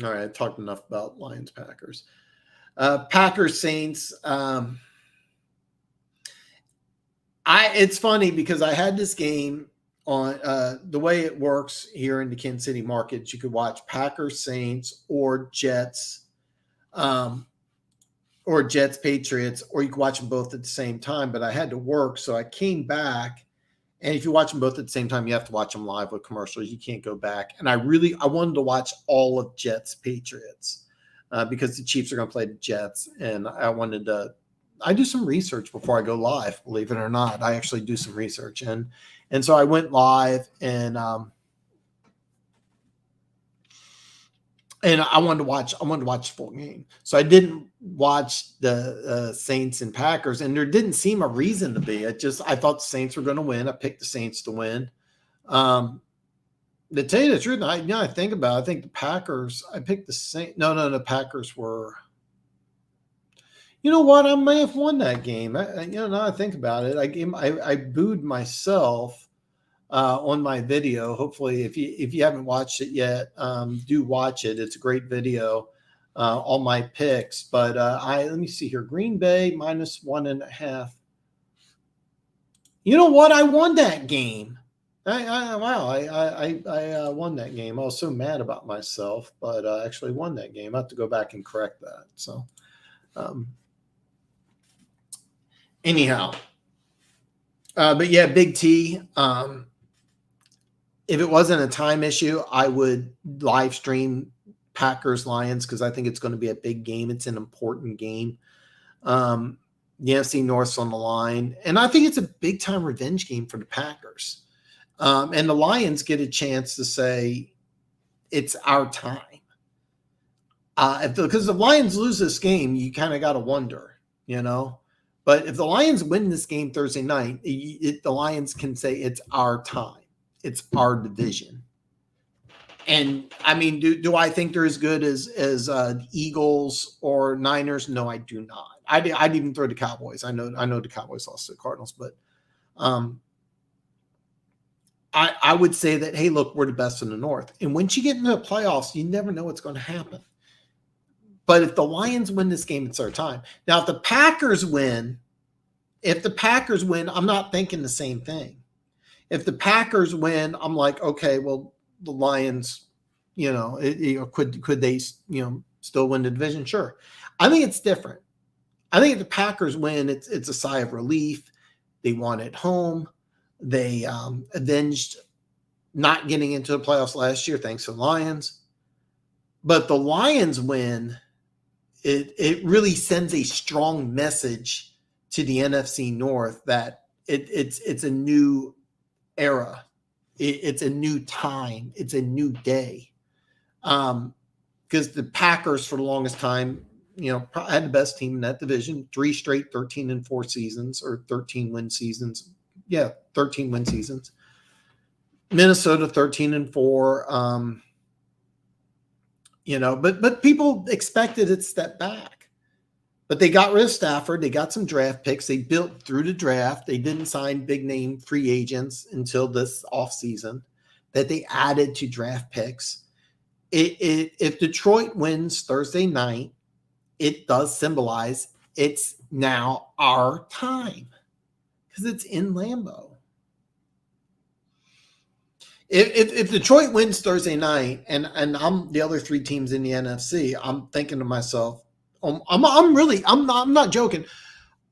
All right, I talked enough about Lions, Packers. Packers, Saints. It's funny because I had this game on the way it works here in the Kansas City market. You could watch Packers, Saints, or Jets, Patriots, or you could watch them both at the same time. But I had to work, so I came back. And if you watch them both at the same time, you have to watch them live with commercials. You can't go back. And I wanted to watch all of Jets Patriots because the Chiefs are going to play the Jets. And I do some research before I go live, believe it or not. I actually do some research. And so I went live and I wanted to watch the full game. So I didn't watch the Saints and Packers, and there didn't seem a reason to be. I thought the Saints were going to win. I picked the Saints to win. To tell you the truth, I think about it, I think the Packers, I picked the Saints. No, the Packers were. You know what? I may have won that game. Now I think about it. I booed myself on my video. Hopefully, if you haven't watched it yet, do watch it. It's a great video. All my picks, but let me see here. Green Bay -1.5. You know what? I won that game. I won that game. I was so mad about myself, but I actually won that game. I have to go back and correct that. So, anyhow, but yeah, Big T. If it wasn't a time issue, I would live stream Packers Lions because I think it's going to be a big game. It's an important game. The NFC North's on the line, and I think it's a big time revenge game for the Packers. And the Lions get a chance to say it's our time. Because if the Lions lose this game, you kind of got to wonder, you know. But if the Lions win this game Thursday night, the Lions can say it's our time. It's our division. And I mean, do I think they're as good as the Eagles or Niners? No, I do not. I'd even throw the Cowboys. I know the Cowboys lost to the Cardinals, but I would say that, hey, look, we're the best in the North. And once you get into the playoffs, you never know what's going to happen. But if the Lions win this game, it's our time. Now, if the Packers win, I'm not thinking the same thing. If the Packers win, I'm like, okay, well, the Lions, could they, still win the division? Sure. I think it's different. I think if the Packers win, it's a sigh of relief. They won at home. They avenged not getting into the playoffs last year, thanks to the Lions. But the Lions win, it really sends a strong message to the NFC North that it's a new era. It's a new time. It's a new day. Because the Packers, for the longest time, had the best team in that division, 3 straight 13-4 seasons or 13-win seasons. Yeah, 13-win seasons. Minnesota 13-4. But people expected it to step back. But they got rid of Stafford. They got some draft picks. They built through the draft. They didn't sign big name free agents until this offseason that they added to draft picks. If Detroit wins Thursday night, it does symbolize it's now our time because it's in Lambeau. If Detroit wins Thursday night and I'm the other 3 teams in the NFC, I'm thinking to myself, I'm not joking.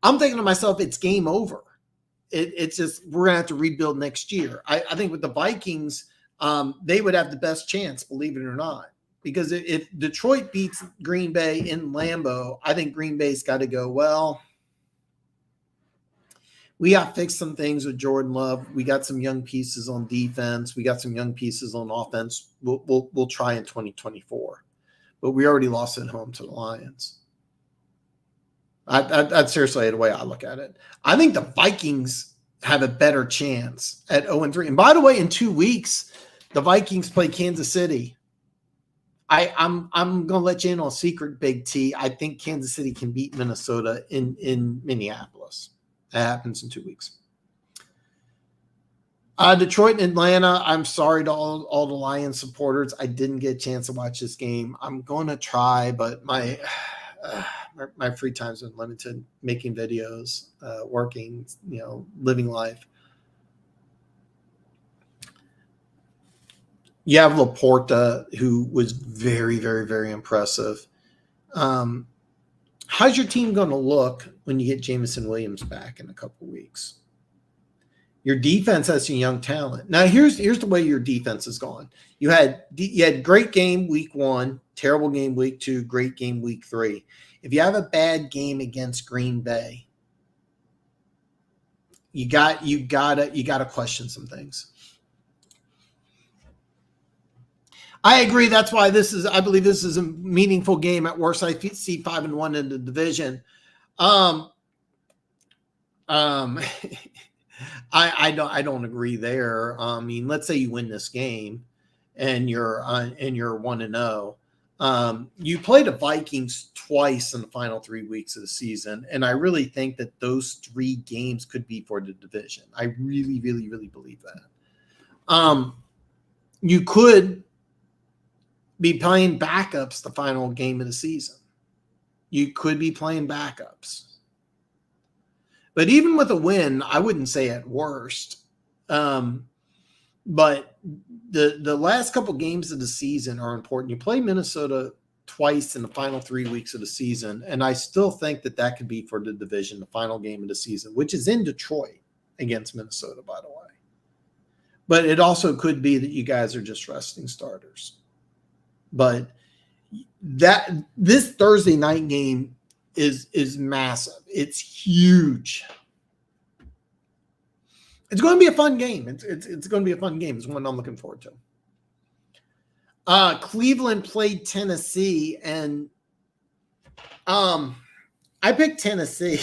I'm thinking to myself, it's game over. It's just we're gonna have to rebuild next year. I think with the Vikings, they would have the best chance, believe it or not, because if Detroit beats Green Bay in Lambeau, I think Green Bay's got to go, well, we got to fix some things with Jordan Love. We got some young pieces on defense. We got some young pieces on offense. We'll try in 2024, but we already lost at home to the Lions. That's seriously the way I look at it. I think the Vikings have a better chance at 0-3. And by the way, in 2 weeks, the Vikings play Kansas City. I'm gonna let you in on a secret, Big T. I think Kansas City can beat Minnesota in Minneapolis. That happens in 2 weeks. Detroit and Atlanta. I'm sorry to all the Lions supporters. I didn't get a chance to watch this game. I'm going to try, but my free time's been limited. Making videos, working, living life. You have Laporta, who was very, very, very impressive. How's your team going to look when you get Jameson Williams back in a couple of weeks? Your defense has some young talent. Now, here's the way your defense is going. You had great game week 1, terrible game week 2, great game week 3. If you have a bad game against Green Bay, you gotta question some things. I agree. That's why I believe this is a meaningful game. At worst, I see 5-1 in the division. I don't agree there. I mean, let's say you win this game and you're 1-0. You play the Vikings twice in the final 3 weeks of the season, and I really think that those 3 games could be for the division. I really, really, really believe that. You could be playing backups the final game of the season. You could be playing backups. But even with a win, I wouldn't say at worst. But the last couple games of the season are important. You play Minnesota twice in the final 3 weeks of the season, and I still think that could be for the division, the final game of the season, which is in Detroit against Minnesota, by the way. But it also could be that you guys are just resting starters. But this Thursday night game is massive. It's huge. It's going to be a fun game. It's going to be a fun game. It's one I'm looking forward to. Cleveland played Tennessee, and I picked Tennessee.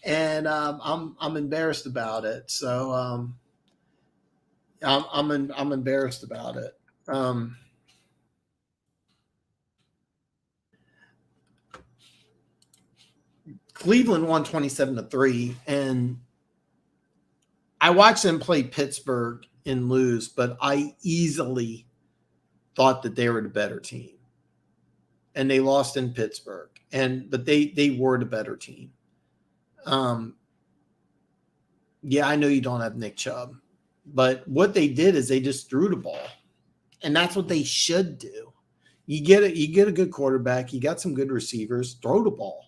And I'm embarrassed about it. So I'm embarrassed about it. Cleveland won 27-3, and I watched them play Pittsburgh and lose, but I easily thought that they were the better team. And they lost in Pittsburgh. But they were the better team. Yeah, I know you don't have Nick Chubb, but what they did is they just threw the ball, and that's what they should do. You get a good quarterback, you got some good receivers, throw the ball.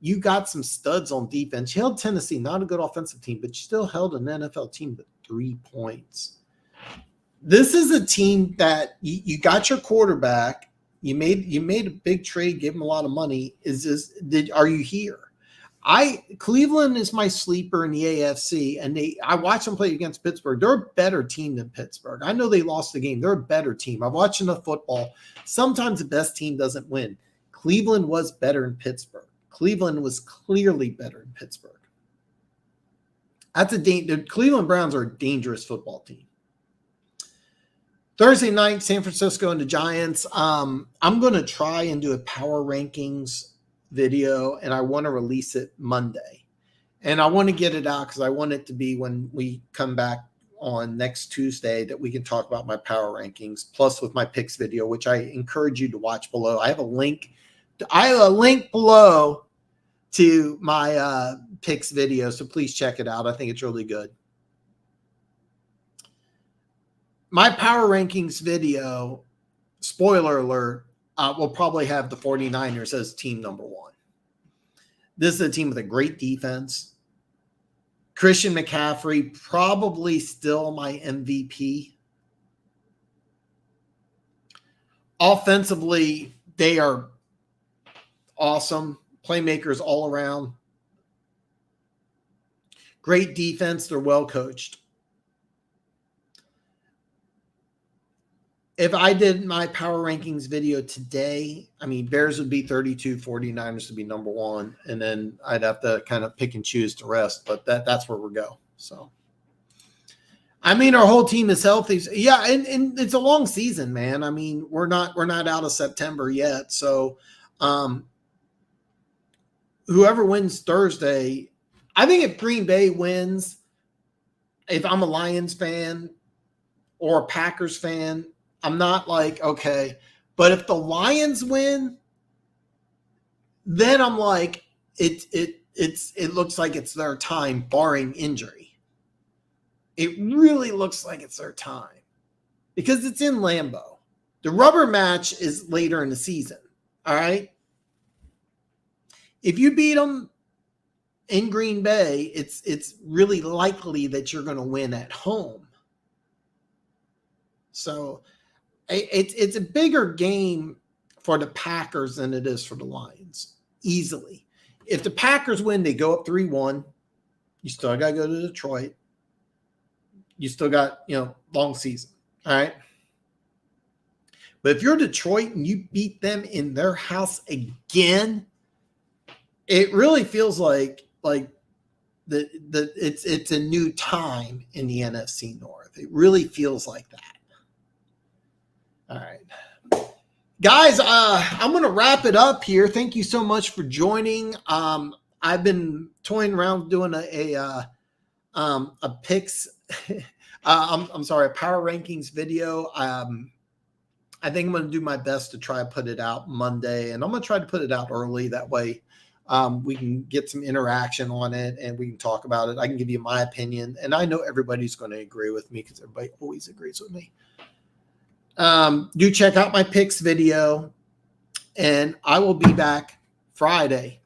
You got some studs on defense. You held Tennessee, not a good offensive team, but you still held an NFL team to 3 points. This is a team that you got your quarterback. You made a big trade, gave him a lot of money. Are you here? Cleveland is my sleeper in the AFC, and I watched them play against Pittsburgh. They're a better team than Pittsburgh. I know they lost the game. They're a better team. I've watched enough football. Sometimes the best team doesn't win. Cleveland was better in Pittsburgh. Cleveland was clearly better in Pittsburgh. The Cleveland Browns are a dangerous football team. Thursday night, San Francisco and the Giants. I'm going to try and do a power rankings video, and I want to release it Monday. And I want to get it out because I want it to be when we come back on next Tuesday that we can talk about my power rankings, plus with my picks video, which I encourage you to watch below. I have a link below to my picks video, so please check it out. I think it's really good. My power rankings video, spoiler alert, will probably have the 49ers as team number 1. This is a team with a great defense. Christian McCaffrey, probably still my MVP. Offensively, they are awesome. Playmakers all around. Great defense. They're well coached. If I did my power rankings video today, Bears would be 32, 49ers would be number 1, and then I'd have to kind of pick and choose the rest, but that's where we go. So, our whole team is healthy. Yeah, and it's a long season, man. We're not out of September yet. So, whoever wins Thursday, I think if Green Bay wins, if I'm a Lions fan or a Packers fan, I'm not like, okay. But if the Lions win, then I'm like, it looks like it's their time, barring injury. It really looks like it's their time because it's in Lambeau. The rubber match is later in the season. All right. If you beat them in Green Bay, it's really likely that you're going to win at home. So it's a bigger game for the Packers than it is for the Lions, easily. If the Packers win, they go up 3-1. You still got to go to Detroit. You still got, long season. All right. But if you're Detroit and you beat them in their house again, it really feels like it's a new time in the NFC North. It really feels like that. All right, guys, I'm going to wrap it up here. Thank you so much for joining. I've been toying around doing a picks. I'm sorry, a power rankings video. I think I'm going to do my best to try to put it out Monday, and I'm going to try to put it out early. That way We can get some interaction on it and we can talk about it. I can give you my opinion, and I know everybody's going to agree with me because everybody always agrees with me. Do check out my picks video, and I will be back Friday